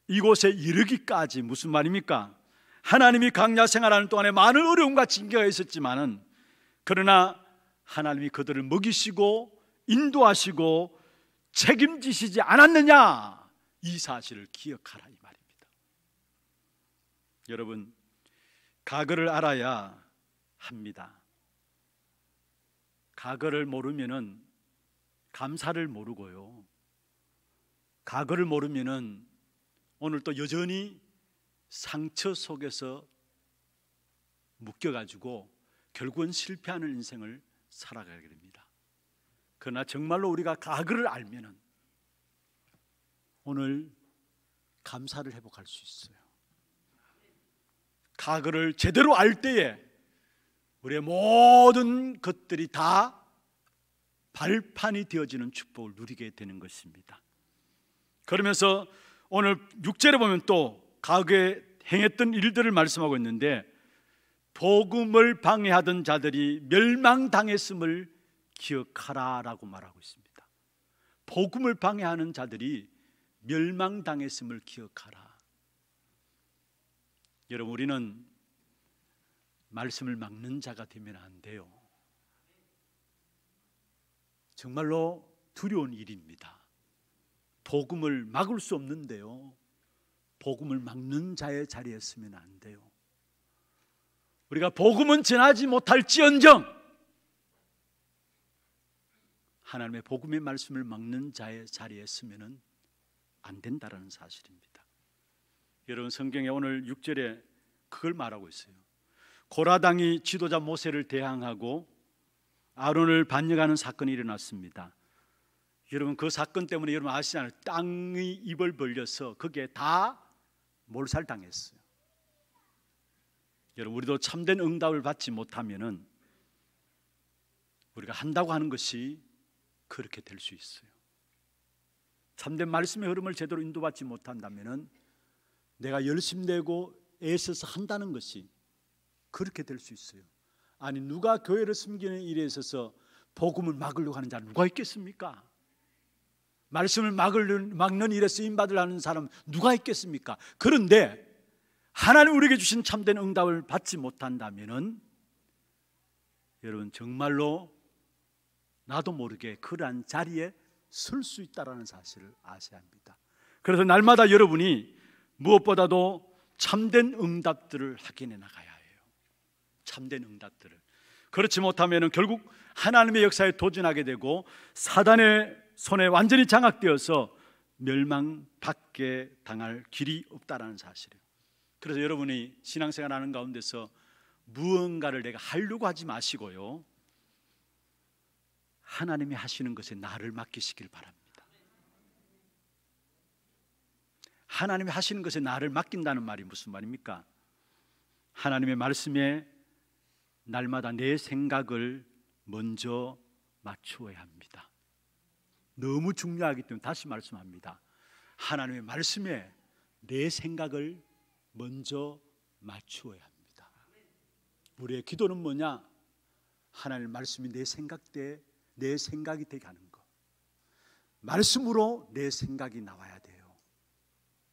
이곳에 이르기까지, 무슨 말입니까? 하나님이 강야 생활하는 동안에 많은 어려움과 징계가 있었지만은, 그러나 하나님이 그들을 먹이시고 인도하시고 책임지시지 않았느냐, 이 사실을 기억하라 이 말입니다. 여러분, 과거를 알아야 합니다. 과거를 모르면은 감사를 모르고요. 과거를 모르면은 오늘 또 여전히 상처 속에서 묶여가지고 결국은 실패하는 인생을 살아가게 됩니다. 그러나 정말로 우리가 과거를 알면은 오늘 감사를 회복할 수 있어요. 과거를 제대로 알 때에 우리의 모든 것들이 다 발판이 되어지는 축복을 누리게 되는 것입니다. 그러면서 오늘 6절에 보면 또 과거에 행했던 일들을 말씀하고 있는데, 복음을 방해하던 자들이 멸망당했음을 기억하라 라고 말하고 있습니다. 복음을 방해하는 자들이 멸망당했음을 기억하라. 여러분, 우리는 말씀을 막는 자가 되면 안 돼요. 정말로 두려운 일입니다. 복음을 막을 수 없는데요, 복음을 막는 자의 자리에 서면 안 돼요. 우리가 복음은 전하지 못할지언정 하나님의 복음의 말씀을 막는 자의 자리에 서면 안 된다는 사실입니다. 여러분, 성경에 오늘 6절에 그걸 말하고 있어요. 고라당이 지도자 모세를 대항하고 아론을 반역하는 사건이 일어났습니다. 여러분, 그 사건 때문에 여러분 아시잖아요. 땅이 입을 벌려서 거기에 다 몰살당했어요. 여러분, 우리도 참된 응답을 받지 못하면은 우리가 한다고 하는 것이 그렇게 될 수 있어요. 참된 말씀의 흐름을 제대로 인도받지 못한다면은 내가 열심내고 애써서 한다는 것이 그렇게 될 수 있어요. 아니, 누가 교회를 섬기는 일에 있어서 복음을 막으려고 하는 자 누가 있겠습니까? 말씀을 막는 일에 쓰임받으려는 사람 누가 있겠습니까? 그런데 하나님 우리에게 주신 참된 응답을 받지 못한다면은 여러분, 정말로 나도 모르게 그러한 자리에 설 수 있다는 사실을 아셔야 합니다. 그래서 날마다 여러분이 무엇보다도 참된 응답들을 확인해 나가야 해요. 참된 응답들을. 그렇지 못하면 결국 하나님의 역사에 도전하게 되고 사단의 손에 완전히 장악되어서 멸망받게 당할 길이 없다는 사실이에요. 그래서 여러분이 신앙생활 하는 가운데서 무언가를 내가 하려고 하지 마시고요, 하나님이 하시는 것에 나를 맡기시길 바랍니다. 하나님이 하시는 것에 나를 맡긴다는 말이 무슨 말입니까? 하나님의 말씀에 날마다 내 생각을 먼저 맞추어야 합니다. 너무 중요하기 때문에 다시 말씀합니다. 하나님의 말씀에 내 생각을 먼저 맞추어야 합니다. 우리의 기도는 뭐냐? 하나님의 말씀이 내 생각이 되게 하는 것. 말씀으로 내 생각이 나와야 돼요.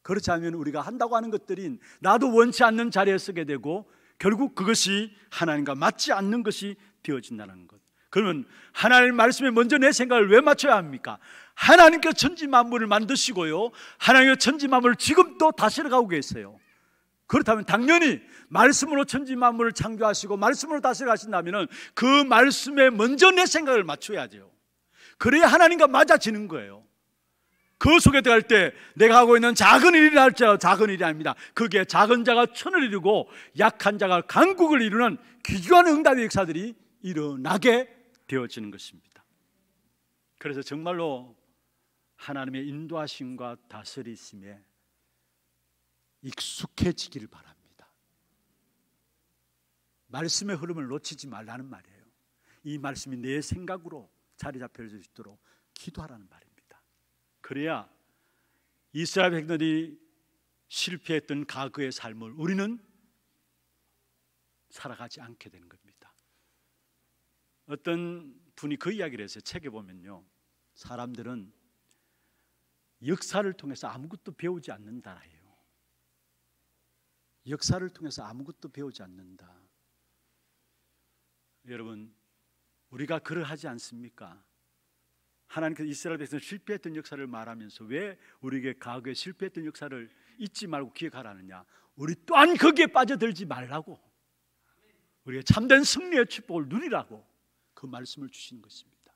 그렇지 않으면 우리가 한다고 하는 것들이 나도 원치 않는 자리에 서게 되고 결국 그것이 하나님과 맞지 않는 것이 되어진다는 것. 그러면 하나님 말씀에 먼저 내 생각을 왜 맞춰야 합니까? 하나님께서 천지 만물을 만드시고요, 하나님께서 천지 만물을 지금 또 다스려 가고 계세요. 그렇다면 당연히 말씀으로 천지 만물을 창조하시고 말씀으로 다스려 가신다면 그 말씀에 먼저 내 생각을 맞춰야 돼요. 그래야 하나님과 맞아지는 거예요. 그 속에 들어갈 때 내가 하고 있는 작은 일이라 할지라도 작은 일이 아닙니다. 그게 작은 자가 천을 이루고 약한 자가 강국을 이루는 귀중한 응답의 역사들이 일어나게 되어지는 것입니다. 그래서 정말로 하나님의 인도하심과 다스리심에 익숙해지기를 바랍니다. 말씀의 흐름을 놓치지 말라는 말이에요. 이 말씀이 내 생각으로 자리 잡힐 수 있도록 기도하라는 말입니다. 그래야 이스라엘 백성들이 실패했던 과거의 삶을 우리는 살아가지 않게 되는 겁니다. 어떤 분이 그 이야기를 했어요. 책에 보면요, 사람들은 역사를 통해서 아무것도 배우지 않는다 해요. 역사를 통해서 아무것도 배우지 않는다. 여러분, 우리가 그러하지 않습니까? 하나님께서 이스라엘 백성 실패했던 역사를 말하면서 왜 우리에게 과거에 실패했던 역사를 잊지 말고 기억하라느냐? 우리 또한 거기에 빠져들지 말라고. 우리가 참된 승리의 축복을 누리라고 그 말씀을 주시는 것입니다.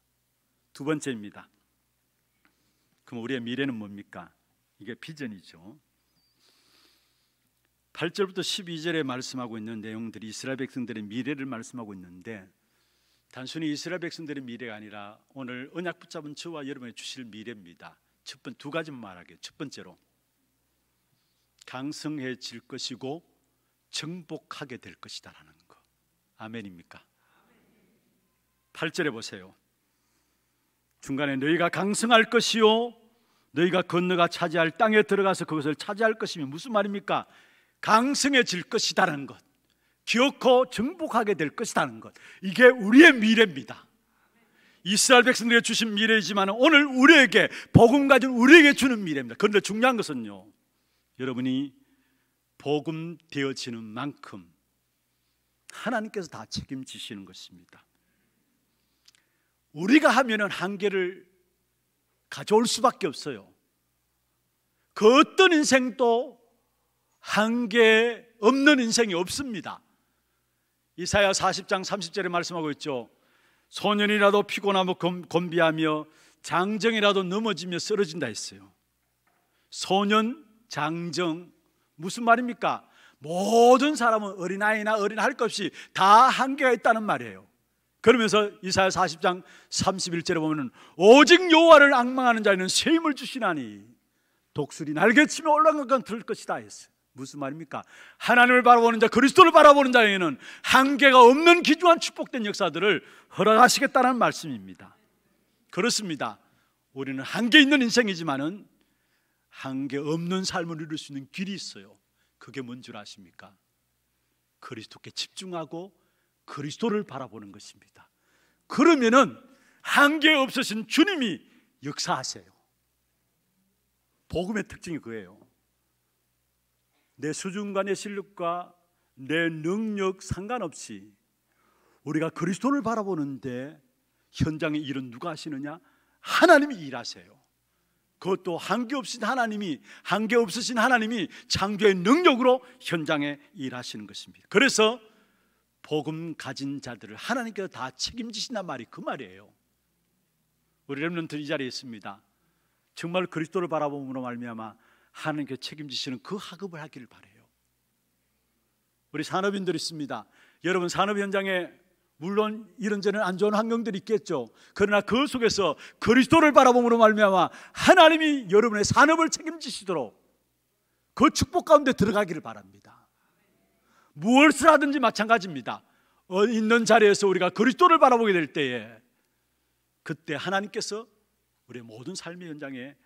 두 번째입니다. 그럼 우리의 미래는 뭡니까? 이게 비전이죠. 8절부터 12절에 말씀하고 있는 내용들이 이스라엘 백성들의 미래를 말씀하고 있는데, 단순히 이스라엘 백성들의 미래가 아니라 오늘 언약 붙잡은 저와 여러분이 주실 미래입니다. 두 가지만 말하게요. 첫 번째로 강성해질 것이고 정복하게 될 것이다라는 거. 아멘입니까? 8절에 보세요. 중간에 너희가 강성할 것이요 너희가 건너가 차지할 땅에 들어가서 그것을 차지할 것이면 무슨 말입니까? 강성해질 것이다라는 것, 기어코 정복하게 될 것이라는 것, 이게 우리의 미래입니다. 이스라엘 백성들에게 주신 미래이지만 오늘 우리에게, 복음 가진 우리에게 주는 미래입니다. 그런데 중요한 것은요, 여러분이 복음 되어지는 만큼 하나님께서 다 책임지시는 것입니다. 우리가 하면은 한계를 가져올 수밖에 없어요. 그 어떤 인생도 한계 없는 인생이 없습니다. 이사야 40장 30절에 말씀하고 있죠. 소년이라도 피곤하며 곤비하며 장정이라도 넘어지며 쓰러진다 했어요. 소년, 장정, 무슨 말입니까? 모든 사람은 어린아이나 어린 할 것 없이 다 한계가 있다는 말이에요. 그러면서 이사야 40장 31절에 보면 오직 여호와를 앙망하는 자에는 새 힘을 주시나니 독수리 날개치며 올라간 건 들을 것이다 했어요. 무슨 말입니까? 하나님을 바라보는 자, 그리스도를 바라보는 자에게는 한계가 없는 귀중한 축복된 역사들을 허락하시겠다는 말씀입니다. 그렇습니다. 우리는 한계 있는 인생이지만은 한계 없는 삶을 누릴 수 있는 길이 있어요. 그게 뭔 줄 아십니까? 그리스도께 집중하고 그리스도를 바라보는 것입니다. 그러면은 한계 없으신 주님이 역사하세요. 복음의 특징이 그예요. 내 수준과 내 실력과 내 능력 상관없이 우리가 그리스도를 바라보는데 현장의 일은 누가 하시느냐? 하나님이 일하세요. 그것도 한계 없으신 하나님이 창조의 능력으로 현장에 일하시는 것입니다. 그래서 복음 가진 자들을 하나님께서 다 책임지신단 말이 그 말이에요. 우리 렘넌트 이 자리에 있습니다. 정말 그리스도를 바라봄으로 말미암아 하나님께서 책임지시는 그 학업을 하기를 바라요. 우리 산업인들 있습니다. 여러분 산업 현장에 물론 이런저런 안 좋은 환경들이 있겠죠. 그러나 그 속에서 그리스도를 바라봄으로 말미암아 하나님이 여러분의 산업을 책임지시도록 그 축복 가운데 들어가기를 바랍니다. 무엇을 하든지 마찬가지입니다. 있는 자리에서 우리가 그리스도를 바라보게 될 때에 그때 하나님께서 우리의 모든 삶의 현장에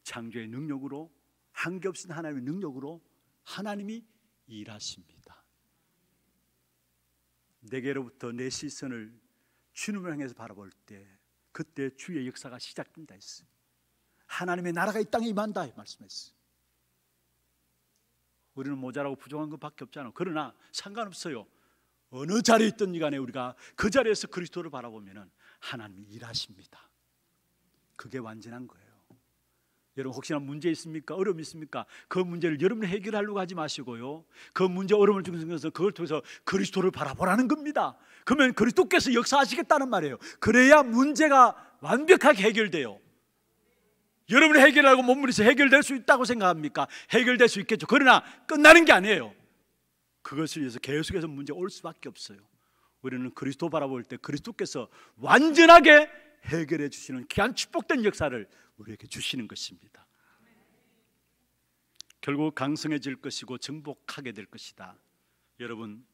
창조의 능력으로, 한계 없인 하나님의 능력으로 하나님이 일하십니다. 내게로부터 내 시선을 주님을 향해서 바라볼 때 그때 주의 역사가 시작된다 했어요. 하나님의 나라가 이 땅에 임한다 말씀했어요. 우리는 모자라고 부족한 것밖에 없잖아요. 그러나 상관없어요. 어느 자리에 있든 간에 우리가 그 자리에서 그리스도를 바라보면 하나님이 일하십니다. 그게 완전한 거예요. 여러분 혹시나 문제 있습니까? 어려움 있습니까? 그 문제를 여러분이 해결하려고 하지 마시고요, 그 문제 어려움을 중심해서 그걸 통해서 그리스도를 바라보라는 겁니다. 그러면 그리스도께서 역사하시겠다는 말이에요. 그래야 문제가 완벽하게 해결돼요. 여러분이 해결하고 몸부림에서 해결될 수 있다고 생각합니까? 해결될 수 있겠죠. 그러나 끝나는 게 아니에요. 그것을 위해서 계속해서 문제가 올 수밖에 없어요. 우리는 그리스도 바라볼 때 그리스도께서 완전하게 해결해 주시는 귀한 축복된 역사를 우리에게 주시는 것입니다. 결국 강성해질 것이고 정복하게 될 것이다. 여러분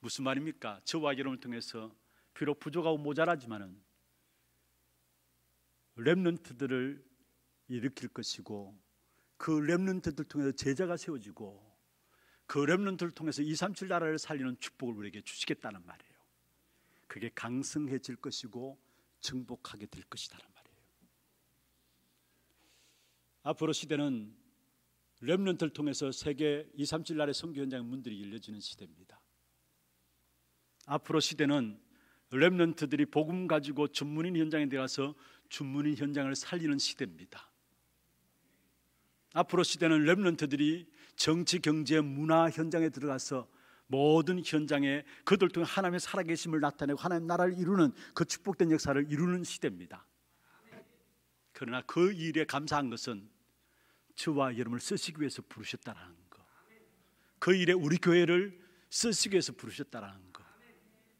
무슨 말입니까? 저와 여러분을 통해서 비록 부족하고 모자라지만은 렘넌트들을 일으킬 것이고 그 렘넌트들 통해서 제자가 세워지고 그 렘넌트를 통해서 237 나라를 살리는 축복을 우리에게 주시겠다는 말이에요. 그게 강성해질 것이고 정복하게 될 것이다란 말이에요. 앞으로 시대는 렘넌트를 통해서 세계 237 나라의 선교 현장의 문들이 열려지는 시대입니다. 앞으로 시대는 렘넌트들이 복음 가지고 전문인 현장에 들어가서 전문인 현장을 살리는 시대입니다. 앞으로 시대는 렘넌트들이 정치, 경제, 문화 현장에 들어가서 모든 현장에 그들 통해 하나님의 살아계심을 나타내고 하나님 나라를 이루는 그 축복된 역사를 이루는 시대입니다. 그러나 그 일에 감사한 것은 저와 여러분을 쓰시기 위해서 부르셨다라는 거, 그 일에 우리 교회를 쓰시기 위해서 부르셨다라는 거,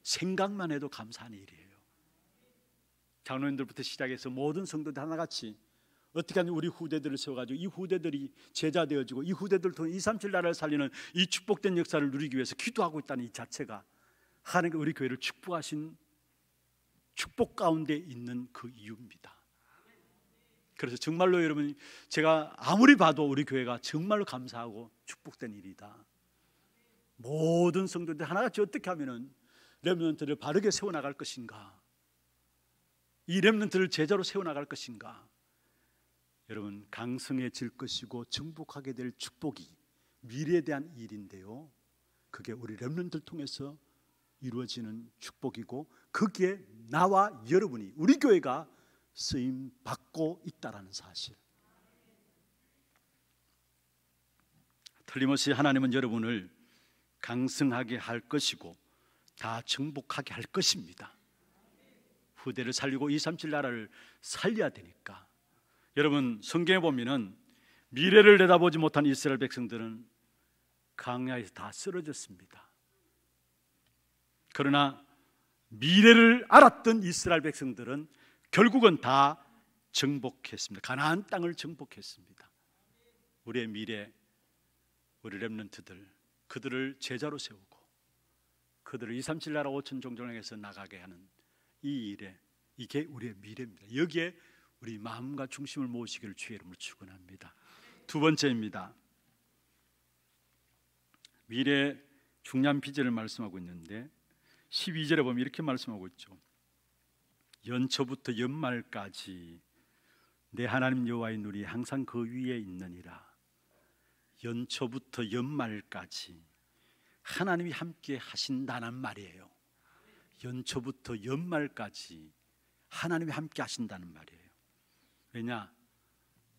생각만 해도 감사한 일이에요. 장로님들부터 시작해서 모든 성도들 하나같이 어떻게 하면 우리 후대들을 세워가지고 이 후대들이 제자 되어지고 이 후대들을 통해 237 나라를 살리는 이 축복된 역사를 누리기 위해서 기도하고 있다는 이 자체가 하나님께 우리 교회를 축복하신 축복 가운데 있는 그 이유입니다. 그래서 정말로 여러분, 제가 아무리 봐도 우리 교회가 정말로 감사하고 축복된 일이다. 모든 성도들 하나같이 어떻게 하면은 렘넌트를 바르게 세워나갈 것인가, 이 렘넌트를 제자로 세워나갈 것인가, 여러분 강성해질 것이고 정복하게 될 축복이 미래에 대한 일인데요, 그게 우리 렘넌트를 통해서 이루어지는 축복이고 거기에 나와 여러분이, 우리 교회가 쓰임 받고 있다라는 사실. 틀림없이 하나님은 여러분을 강성하게 할 것이고 다 정복하게 할 것입니다. 후대를 살리고 237 나라를 살려야 되니까. 여러분 성경에 보면은 미래를 내다보지 못한 이스라엘 백성들은 광야에서 다 쓰러졌습니다. 그러나 미래를 알았던 이스라엘 백성들은 결국은 다 정복했습니다. 가나안 땅을 정복했습니다. 우리의 미래, 우리 렘넌트들, 그들을 제자로 세우고 그들을 237 나라 5천 종족에서 나가게 하는 이 일에, 이게 우리의 미래입니다. 여기에 우리 마음과 중심을 모으시기를 주의 이름으로 축원합니다. 두 번째입니다. 미래 중요한 비전을 말씀하고 있는데 12절에 보면 이렇게 말씀하고 있죠. 연초부터 연말까지 내 하나님 여호와의 눈이 항상 그 위에 있느니라. 연초부터 연말까지 하나님이 함께 하신다는 말이에요. 연초부터 연말까지 하나님이 함께 하신다는 말이에요. 왜냐?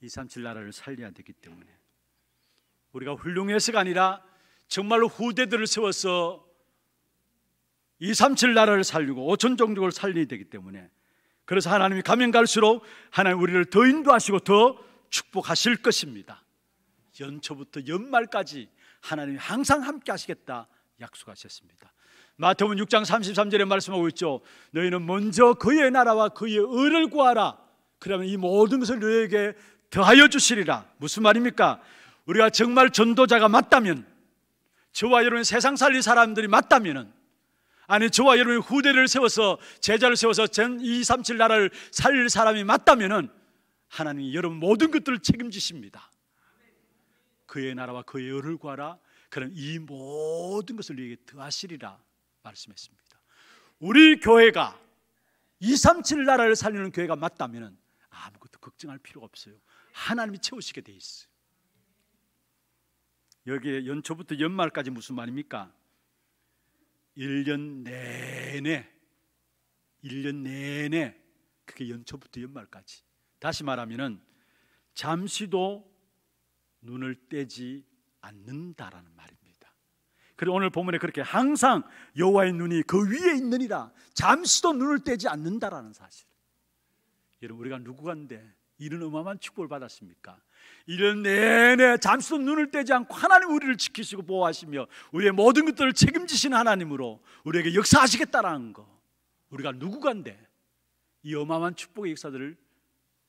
237 나라를 살려야 되기 때문에. 우리가 훌륭해서가 아니라 정말로 후대들을 세워서 237 나라를 살리고 5천 종족을 살려야 되기 때문에, 그래서 하나님이 가면 갈수록 하나님 우리를 더 인도하시고 더 축복하실 것입니다. 연초부터 연말까지 하나님이 항상 함께 하시겠다 약속하셨습니다. 마태복음 6장 33절에 말씀하고 있죠. 너희는 먼저 그의 나라와 그의 의를 구하라. 그러면 이 모든 것을 너희에게 더하여 주시리라. 무슨 말입니까? 우리가 정말 전도자가 맞다면, 저와 여러분 세상 살릴 사람들이 맞다면, 아니 저와 여러분의 후대를 세워서 제자를 세워서 전 237 나라를 살릴 사람이 맞다면 하나님이 여러분 모든 것들을 책임지십니다. 그의 나라와 그의 의를 구하라. 그럼 이 모든 것을 너희에게 더하시리라 말씀했습니다. 우리 교회가 237 나라를 살리는 교회가 맞다면 아무것도 걱정할 필요가 없어요. 하나님이 채우시게 돼 있어요. 여기에 연초부터 연말까지 무슨 말입니까? 1년 내내 그게 연초부터 연말까지. 다시 말하면은 잠시도 눈을 떼지 않는다라는 말입니다. 그리고 오늘 본문에 그렇게 항상 여호와의 눈이 그 위에 있느니라, 잠시도 눈을 떼지 않는다라는 사실. 여러분 우리가 누구간데 이런 어마어마한 축복을 받았습니까? 1년 내내 잠시도 눈을 떼지 않고 하나님 우리를 지키시고 보호하시며 우리의 모든 것들을 책임지시는 하나님으로 우리에게 역사하시겠다라는 거, 우리가 누구간데 이 어마어마한 축복의 역사들을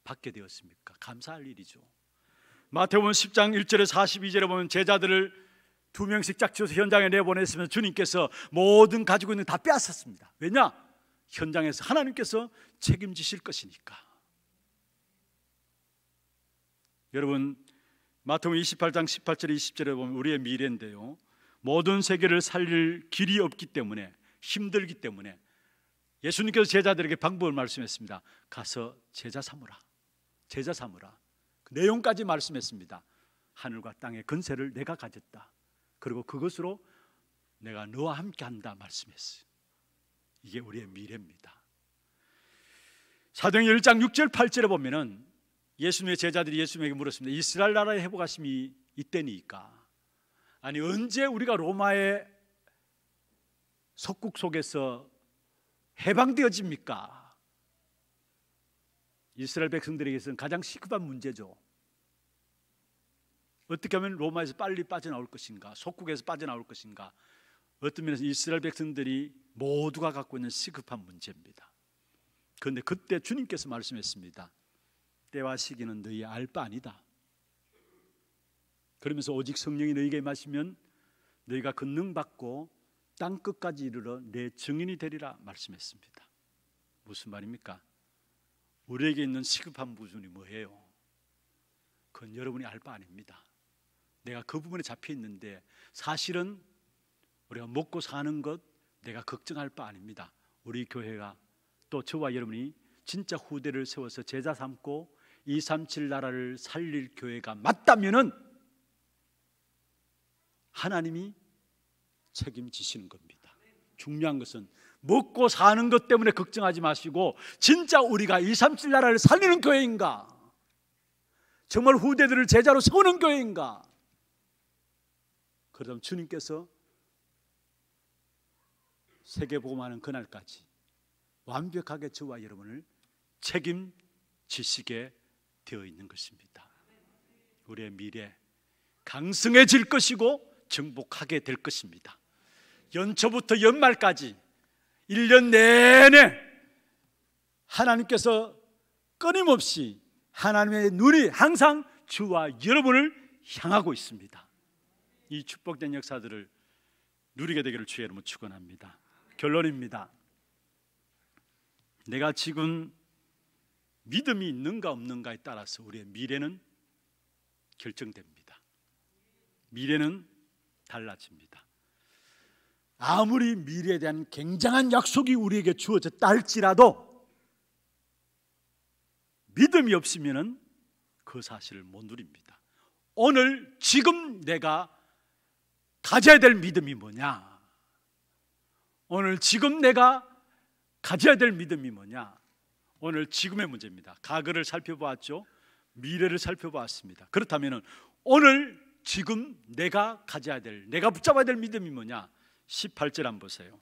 받게 되었습니까? 감사할 일이죠. 마태복음 10장 1절에 42절에 보면 제자들을 2명씩 짝지어서 현장에 내보냈으면 주님께서 모든 가지고 있는 다 빼앗았습니다. 왜냐? 현장에서 하나님께서 책임지실 것이니까. 여러분 마태복음 28장 18절에 20절에 보면 우리의 미래인데요, 모든 세계를 살릴 길이 없기 때문에, 힘들기 때문에 예수님께서 제자들에게 방법을 말씀했습니다. 가서 제자 삼으라. 제자 삼으라. 그 내용까지 말씀했습니다. 하늘과 땅의 권세를 내가 가졌다. 그리고 그것으로 내가 너와 함께 한다 말씀했어요. 이게 우리의 미래입니다. 사도행전 1장 6절 8절에 보면은 예수님의 제자들이 예수님에게 물었습니다. 이스라엘 나라의 회복하심이 이때니까, 아니 언제 우리가 로마의 속국 속에서 해방되어집니까? 이스라엘 백성들에게서는 가장 시급한 문제죠. 어떻게 하면 로마에서 빨리 빠져나올 것인가, 속국에서 빠져나올 것인가, 어떤 면에서 이스라엘 백성들이 모두가 갖고 있는 시급한 문제입니다. 그런데 그때 주님께서 말씀했습니다. 때와 시기는 너희 알 바 아니다. 그러면서 오직 성령이 너희에게 임하시면 너희가 권능 받고 땅 끝까지 이르러 내 증인이 되리라 말씀했습니다. 무슨 말입니까? 우리에게 있는 시급한 부분이 뭐예요? 그건 여러분이 알 바 아닙니다. 내가 그 부분에 잡혀 있는데 사실은 우리가 먹고 사는 것 내가 걱정할 바 아닙니다. 우리 교회가 또 저와 여러분이 진짜 후대를 세워서 제자 삼고 237 나라를 살릴 교회가 맞다면은 하나님이 책임지시는 겁니다. 중요한 것은 먹고 사는 것 때문에 걱정하지 마시고 진짜 우리가 237 나라를 살리는 교회인가? 정말 후대들을 제자로 세우는 교회인가? 그러면 주님께서 세계복음하는 그날까지 완벽하게 저와 여러분을 책임지시게 되어 있는 것입니다. 우리의 미래 강성해질 것이고 정복하게 될 것입니다. 연초부터 연말까지 1년 내내 하나님께서 끊임없이 하나님의 눈이 항상 주와 여러분을 향하고 있습니다. 이 축복된 역사들을 누리게 되기를 주의 이름으로 축원합니다. 결론입니다. 내가 지금 믿음이 있는가 없는가에 따라서 우리의 미래는 결정됩니다. 미래는 달라집니다. 아무리 미래에 대한 굉장한 약속이 우리에게 주어졌다 할지라도 믿음이 없으면 그 사실을 못 누립니다. 오늘 지금 내가 가져야 될 믿음이 뭐냐? 오늘 지금 내가 가져야 될 믿음이 뭐냐? 오늘 지금의 문제입니다. 과거를 살펴보았죠. 미래를 살펴보았습니다. 그렇다면 오늘 지금 내가 가져야 될, 내가 붙잡아야 될 믿음이 뭐냐? 18절 한번 보세요.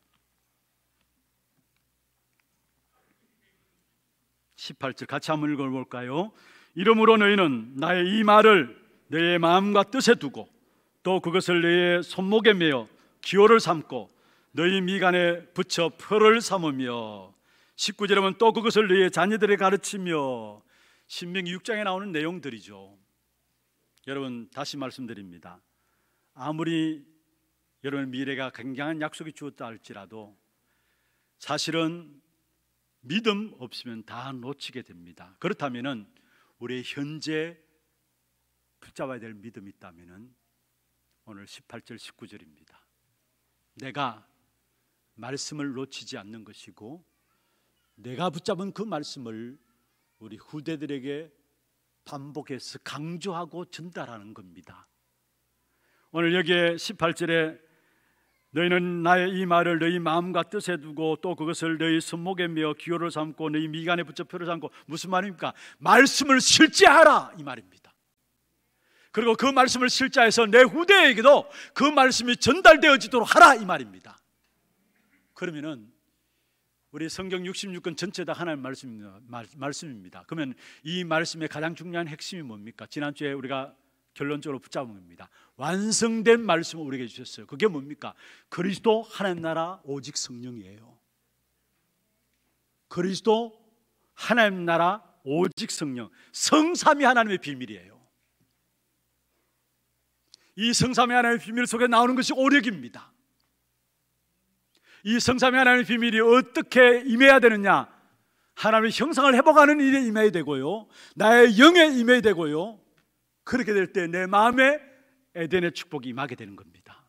18절 같이 한번 읽어볼까요? 이러므로 너희는 나의 이 말을 너희의 마음과 뜻에 두고 또 그것을 너희의 손목에 매어 기호를 삼고 너희 미간에 붙여 표를 삼으며 19절에 보면 또 그것을 너희의 자녀들에 가르치며 신명기 6장에 나오는 내용들이죠. 여러분 다시 말씀드립니다. 아무리 여러분 미래가 굉장한 약속이 주었다 할지라도 사실은 믿음 없으면 다 놓치게 됩니다. 그렇다면 우리의 현재 붙잡아야 될 믿음이 있다면 오늘 18절 19절입니다. 내가 말씀을 놓치지 않는 것이고 내가 붙잡은 그 말씀을 우리 후대들에게 반복해서 강조하고 전달하는 겁니다. 오늘 여기에 18절에 너희는 나의 이 말을 너희 마음과 뜻에 두고 또 그것을 너희 손목에 메어 기호를 삼고 너희 미간에 붙여 표를 삼고 무슨 말입니까? 말씀을 실제하라 이 말입니다. 그리고 그 말씀을 실제해서 내 후대에게도 그 말씀이 전달되어지도록 하라 이 말입니다. 그러면은 우리 성경 66권 전체 다 하나님 말씀입니다. 그러면 이 말씀의 가장 중요한 핵심이 뭡니까? 지난주에 우리가 결론적으로 붙잡은 겁니다. 완성된 말씀을 우리에게 주셨어요. 그게 뭡니까? 그리스도 하나님 나라 오직 성령이에요. 그리스도 하나님 나라 오직 성령, 성삼위 하나님의 비밀이에요. 이 성삼위 하나님의 비밀 속에 나오는 것이 오력입니다. 이 성삼위 하나님의 비밀이 어떻게 임해야 되느냐? 하나님의 형상을 회복하는 일에 임해야 되고요, 나의 영에 임해야 되고요. 그렇게 될 때 내 마음에 에덴의 축복이 임하게 되는 겁니다.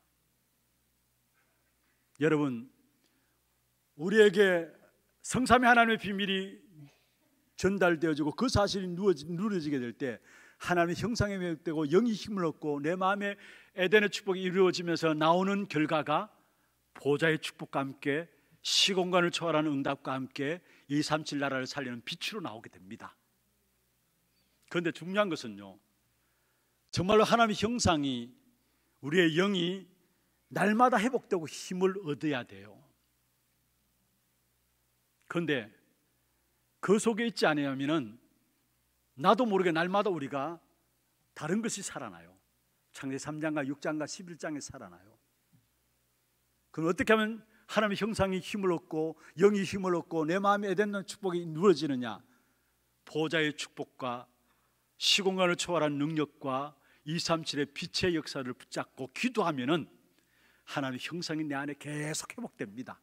여러분, 우리에게 성삼위 하나님의 비밀이 전달되어지고 그 사실이 누려지게 될 때 하나님의 형상에 회복되고 영이 힘을 얻고 내 마음에 에덴의 축복이 이루어지면서 나오는 결과가 보좌의 축복과 함께 시공간을 초월하는 응답과 함께 237 나라를 살리는 빛으로 나오게 됩니다. 그런데 중요한 것은요, 정말로 하나님의 형상이 우리의 영이 날마다 회복되고 힘을 얻어야 돼요. 그런데 그 속에 있지 않으면은 나도 모르게 날마다 우리가 다른 것이 살아나요. 창세기 3장과 6장과 11장에 살아나요. 그럼 어떻게 하면 하나님의 형상이 힘을 얻고 영이 힘을 얻고 내 마음에 에덴의 축복이 누려지느냐? 보좌의 축복과 시공간을 초월한 능력과 237의 빛의 역사를 붙잡고 기도하면은 하나님의 형상이 내 안에 계속 회복됩니다.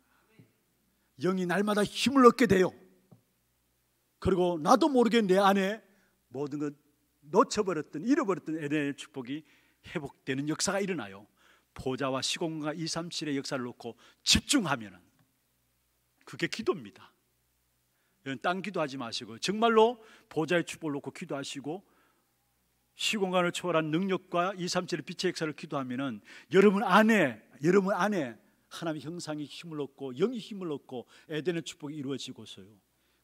영이 날마다 힘을 얻게 돼요. 그리고 나도 모르게 내 안에 모든 것 놓쳐버렸던 잃어버렸던 에덴의 축복이 회복되는 역사가 일어나요. 보좌와 시공간과 237의 역사를 놓고 집중하면은 그게 기도입니다. 딴 기도하지 마시고 정말로 보좌의 축복을 놓고 기도하시고 시공간을 초월한 능력과 237의 빛의 역사를 기도하면은 여러분 안에 하나님의 형상이 힘을 얻고 영이 힘을 얻고 에덴의 축복이 이루어지고서요,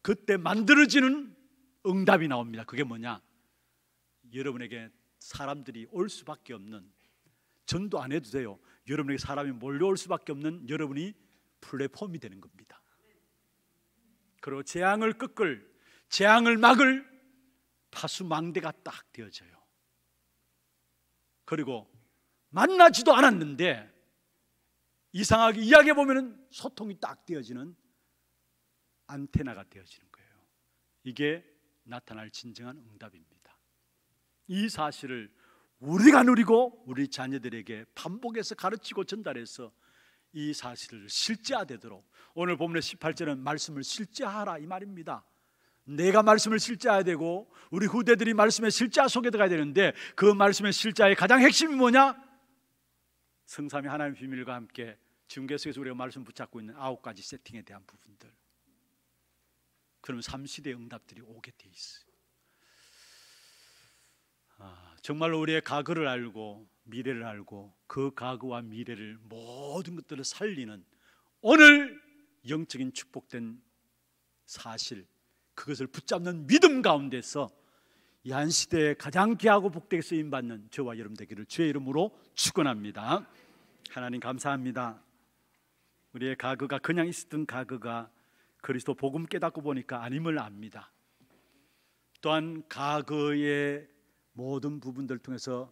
그때 만들어지는 응답이 나옵니다. 그게 뭐냐? 여러분에게 사람들이 올 수밖에 없는, 전도 안 해도 돼요. 여러분에게 사람이 몰려올 수밖에 없는 여러분이 플랫폼이 되는 겁니다. 그리고 재앙을 꺾을, 재앙을 막을 파수망대가 딱 되어져요. 그리고 만나지도 않았는데 이상하게 이야기해보면 소통이 딱 되어지는 안테나가 되어지는 거예요. 이게 나타날 진정한 응답입니다. 이 사실을 우리가 누리고 우리 자녀들에게 반복해서 가르치고 전달해서 이 사실을 실제화되도록, 오늘 본문의 18절은 말씀을 실제하라 이 말입니다. 내가 말씀을 실제해야 되고 우리 후대들이 말씀의 실제화 속에 들어가야 되는데, 그 말씀의 실제화의 가장 핵심이 뭐냐? 성삼위 하나님의 비밀과 함께 지금 계속해서 우리가 말씀 붙잡고 있는 9가지 세팅에 대한 부분들, 그러면 3시대의 응답들이 오게 돼 있어요. 정말로 우리의 과거를 알고 미래를 알고 그 과거와 미래를 모든 것들을 살리는 오늘 영적인 축복된 사실, 그것을 붙잡는 믿음 가운데서 이 한 시대에 가장 귀하고 복되게 쓰임받는 저와 여러분 되기를 주의 이름으로 축원합니다. 하나님 감사합니다. 우리의 과거가 그냥 있었던 과거가 그리스도 복음 깨닫고 보니까 아님을 압니다. 또한 과거의 모든 부분들 통해서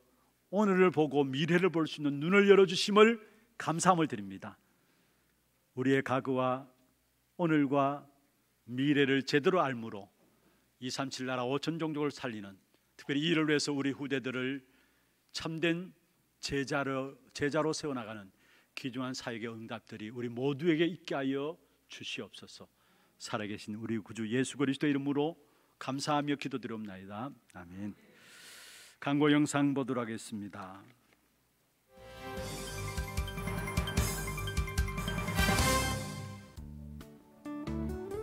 오늘을 보고 미래를 볼 수 있는 눈을 열어주심을 감사함을 드립니다. 우리의 과거와 오늘과 미래를 제대로 알므로 237 나라 5천 종족을 살리는, 특별히 이 일을 위해서 우리 후대들을 참된 제자로 세워나가는 귀중한 사역의 응답들이 우리 모두에게 있게 하여 주시옵소서. 살아계신 우리 구주 예수 그리스도 이름으로 감사하며 기도드리옵나이다. 아멘. 광고 영상 보도록 하겠습니다.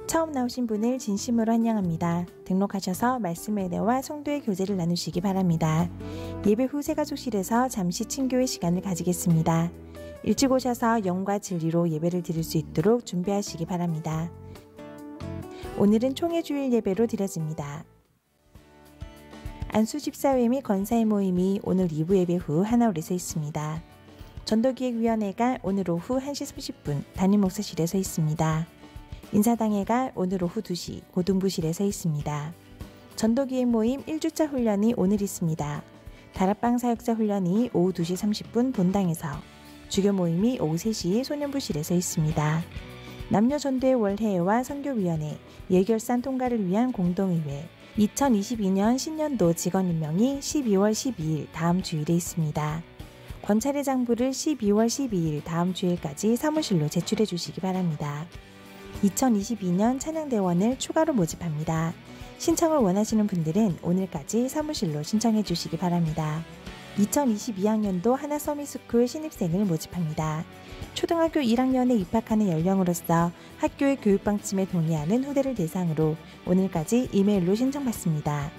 처음 나오신 분을 진심으로 환영합니다. 등록하셔서 말씀의 은혜와 성도의 교제를 나누시기 바랍니다. 예배 후 새가족실에서 잠시 친교의 시간을 가지겠습니다. 일찍 오셔서 영과 진리로 예배를 드릴 수 있도록 준비하시기 바랍니다. 오늘은 총회 주일 예배로 드려집니다. 안수 집사회 및 권사의 모임이 오늘 2부 예배 후 하나홀에서 있습니다. 전도기획위원회가 오늘 오후 1시 30분 담임 목사실에서 있습니다. 인사당회가 오늘 오후 2시 고등부실에서 있습니다. 전도기획 모임 1주차 훈련이 오늘 있습니다. 다락방 사역자 훈련이 오후 2시 30분 본당에서, 주교 모임이 오후 3시 소년부실에서 있습니다. 남녀전도의 월회와 선교위원회, 예결산 통과를 위한 공동의회, 2022년 신년도 직원임명이 12월 12일 다음 주일에 있습니다. 권차례 장부를 12월 12일 다음 주일까지 사무실로 제출해 주시기 바랍니다. 2022년 찬양대원을 추가로 모집합니다. 신청을 원하시는 분들은 오늘까지 사무실로 신청해 주시기 바랍니다. 2022학년도 하나서밋스쿨 신입생을 모집합니다. 초등학교 1학년에 입학하는 연령으로서 학교의 교육방침에 동의하는 후대를 대상으로 오늘까지 이메일로 신청받습니다.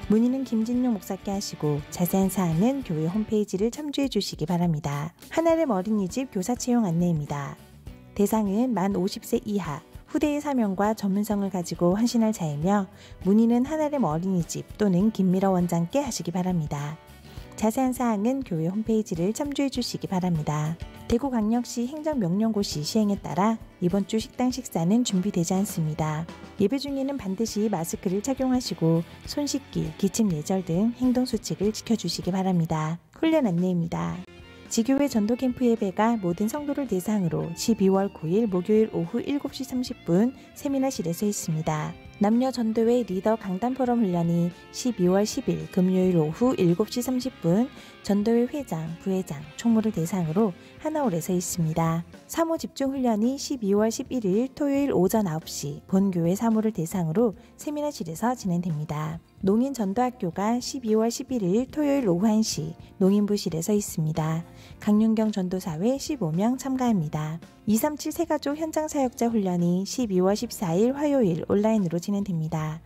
문의는 김진용 목사께 하시고 자세한 사항은 교회 홈페이지를 참조해 주시기 바랍니다. 하나름 어린이집 교사 채용 안내입니다. 대상은 만 50세 이하, 후대의 사명과 전문성을 가지고 헌신할 자이며 문의는 하나름 어린이집 또는 김미러 원장께 하시기 바랍니다. 자세한 사항은 교회 홈페이지를 참조해 주시기 바랍니다. 대구광역시 행정명령고시 시행에 따라 이번 주 식당 식사는 준비되지 않습니다. 예배 중에는 반드시 마스크를 착용하시고 손 씻기, 기침 예절 등 행동수칙을 지켜주시기 바랍니다. 훈련 안내입니다. 지교회 전도캠프 예배가 모든 성도를 대상으로 12월 9일 목요일 오후 7시 30분 세미나실에서 있습니다. 남녀 전도회 리더 강단 포럼 훈련이 12월 10일 금요일 오후 7시 30분 전도회 회장, 부회장, 총무를 대상으로 하나홀에서 있습니다. 사모 집중 훈련이 12월 11일 토요일 오전 9시 본교회 사모를 대상으로 세미나실에서 진행됩니다. 농인 전도학교가 12월 11일 토요일 오후 1시 농인부실에서 있습니다. 강윤경 전도사회 15명 참가합니다. 237 새가족 현장 사역자 훈련이 12월 14일 화요일 온라인으로 진행됩니다.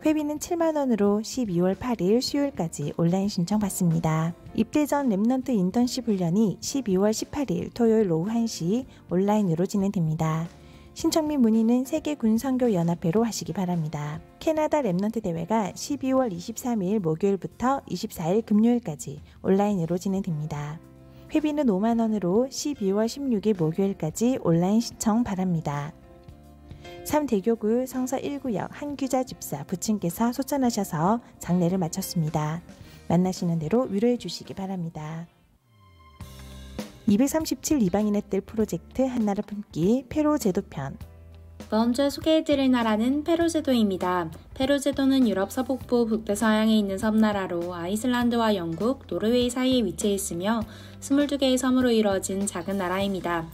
회비는 7만원으로 12월 8일 수요일까지 온라인 신청 받습니다. 입대 전 랩넌트 인턴십 훈련이 12월 18일 토요일 오후 1시 온라인으로 진행됩니다. 신청 및 문의는 세계군선교연합회로 하시기 바랍니다. 캐나다 랩넌트 대회가 12월 23일 목요일부터 24일 금요일까지 온라인으로 진행됩니다. 회비는 5만원으로 12월 16일 목요일까지 온라인 신청 바랍니다. 3대교구 성서 1구역 한규자 집사 부친께서 소천하셔서 장례를 마쳤습니다. 만나시는 대로 위로해 주시기 바랍니다. 237 이방인의 뜰 프로젝트 한나라 품기 페로 제도편. 먼저 소개해드릴 나라는 페루 제도입니다. 페루 제도는 유럽 서북부 북대서양에 있는 섬나라로 아이슬란드와 영국, 노르웨이 사이에 위치해 있으며 22개의 섬으로 이루어진 작은 나라입니다.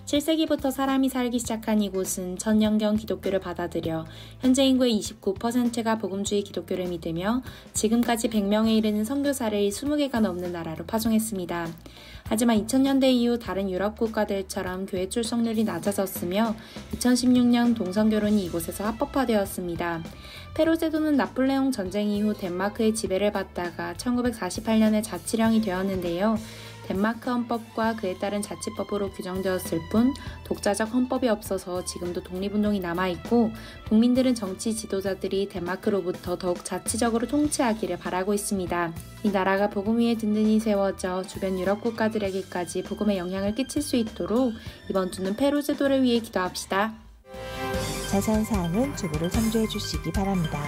7세기부터 사람이 살기 시작한 이곳은 천년경 기독교를 받아들여 현재 인구의 29%가 복음주의 기독교를 믿으며 지금까지 100명에 이르는 선교사를 20개가 넘는 나라로 파송했습니다. 하지만 2000년대 이후 다른 유럽 국가들처럼 교회 출석률이 낮아졌으며 2016년 동성결혼이 이곳에서 합법화되었습니다. 페루 제도는 나폴레옹 전쟁 이후 덴마크의 지배를 받다가 1948년에 자치령이 되었는데요. 덴마크 헌법과 그에 따른 자치법으로 규정되었을 뿐 독자적 헌법이 없어서 지금도 독립운동이 남아있고 국민들은 정치 지도자들이 덴마크로부터 더욱 자치적으로 통치하기를 바라고 있습니다. 이 나라가 복음 위에 든든히 세워져 주변 유럽 국가들에게까지 복음의 영향을 끼칠 수 있도록 이번 주는 페루 제도를 위해 기도합시다. 자세한 사항은 주보를 참조해 주시기 바랍니다.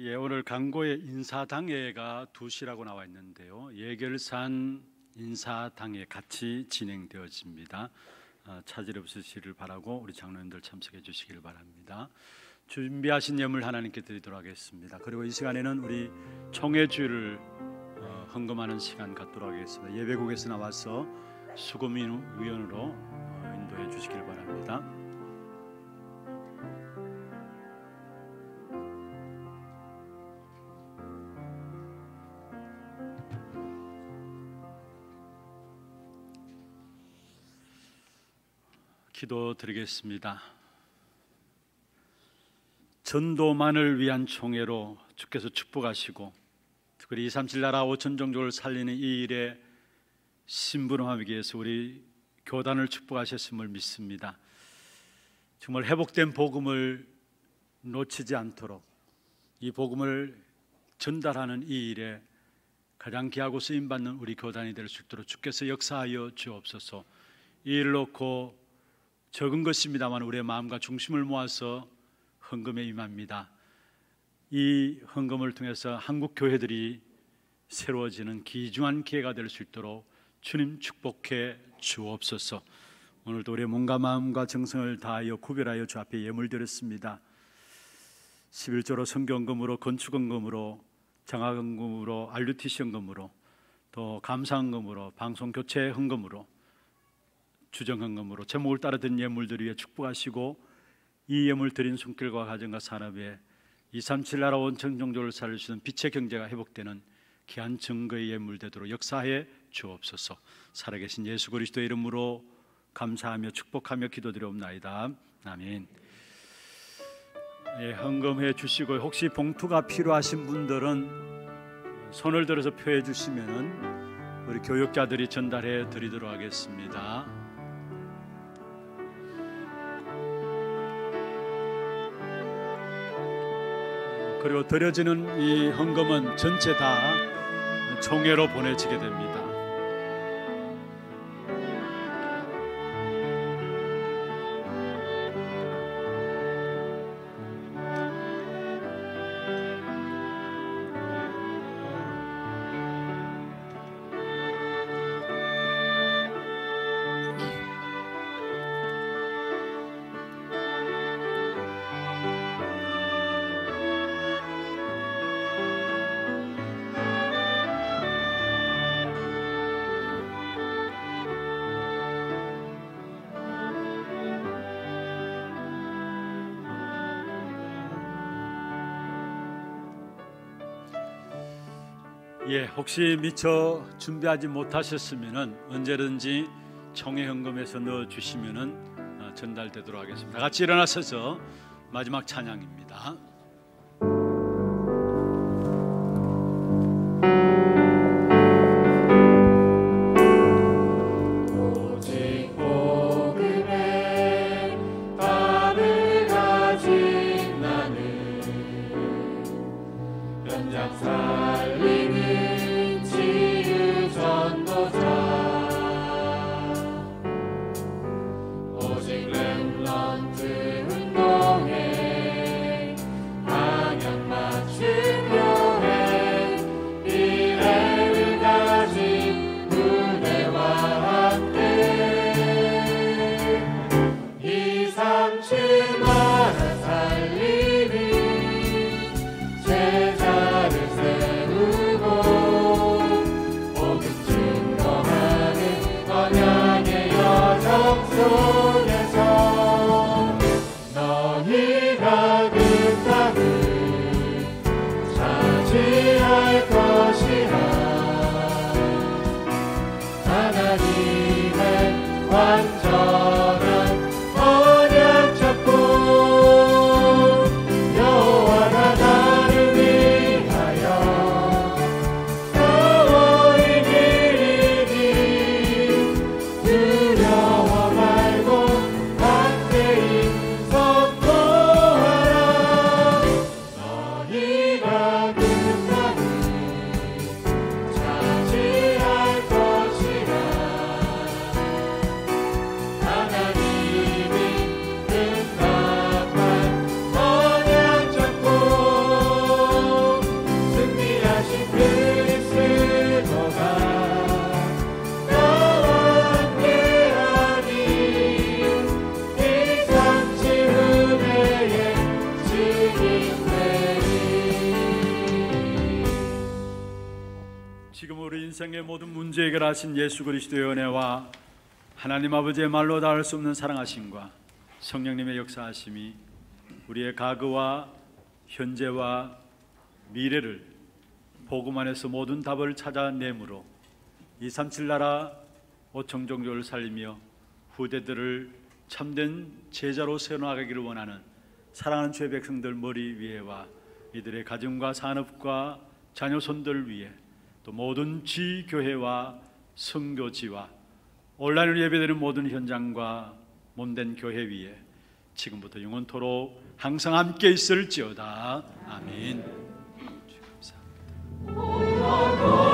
예, 오늘 강고의 인사당회가 2시라고 나와 있는데요. 예결산 인사당회 같이 진행되어집니다. 차질 없으시기를 바라고 우리 장로님들 참석해 주시기를 바랍니다. 준비하신 예물 하나님께 드리도록 하겠습니다. 그리고 이 시간에는 우리 총회주일을 헌금하는 시간 갖도록 하겠습니다. 예배국에서 나와서 수금위원으로 인도해 주시기를 바랍니다. 기도드리겠습니다. 전도만을 위한 총회로 주께서 축복하시고 특별히 237 나라 5천 종족을 살리는 이 일에 심부름하기 위해서 우리 교단을 축복하셨음을 믿습니다. 정말 회복된 복음을 놓치지 않도록 이 복음을 전달하는 이 일에 가장 귀하고 쓰임받는 우리 교단이 될 수 있도록 주께서 역사하여 주옵소서. 이 일을 놓고 적은 것입니다만 우리의 마음과 중심을 모아서 헌금에 임합니다. 이 헌금을 통해서 한국 교회들이 새로워지는 귀중한 기회가 될 수 있도록 주님 축복해 주옵소서. 오늘도 우리의 몸과 마음과 정성을 다하여 구별하여 주 앞에 예물 드렸습니다. 11조로 선교헌금으로, 건축헌금으로, 장학헌금으로, RUTC 헌금으로, 또 감사헌금으로, 방송교체 헌금으로, 주정헌금으로 제목을 따라 든 예물들 위해 축복하시고 이 예물 드린 손길과 가정과 산업에 237 나라 원천 종족을 살릴 수 있는 빛의 경제가 회복되는 귀한 증거의 예물 되도록 역사해 주옵소서. 살아계신 예수 그리스도의 이름으로 감사하며 축복하며 기도드리옵나이다. 아멘. 예, 헌금해 주시고 혹시 봉투가 필요하신 분들은 손을 들어서 표해 주시면은 우리 교육자들이 전달해 드리도록 하겠습니다. 그리고 드려지는 이 헌금은 전체 다 총회로 보내지게 됩니다. 혹시 미처 준비하지 못하셨으면 언제든지 총회 헌금에서 넣어주시면 전달되도록 하겠습니다. 같이 일어나셔서 마지막 찬양입니다. 오직 복음에 답을 가진 나는 현장 살리는 전도자 오직 렘넌트 운동에 방향 맞춘 교회 미래를 가진 무대와 함께 237 나라 살리니 제자를 세우고 언약의 여정 속에서 너희가 그 땅을 차지할 것이라 하나님의 완전한 언약 잡고 여호와가 나를 위하여 두려워 말고 담대히 선포하라. 너희가 그 땅을 차지할 것이라. 하나님이 응답한 언약 잡고 승리하신 그리스도가 지금 우리 인생의 모든 문제 해결하신 예수 그리스도의 은혜와 하나님 아버지의 말로 닿을 수 없는 사랑하심과 성령님의 역사하심이 우리의 과거와 현재와 미래를 복음 안에서 모든 답을 찾아내므로 237 나라 5천 종족을 살리며 후대들을 참된 제자로 세워나가기를 원하는 사랑하는 주의 백성들 머리 위에와 이들의 가정과 산업과 자녀손들 위에 또 모든 지교회와 선교지와 온라인으로 예배드리는 모든 현장과 몸된 교회 위에 지금부터 영원토록 항상 함께 있을지어다. 아멘. 감사합니다.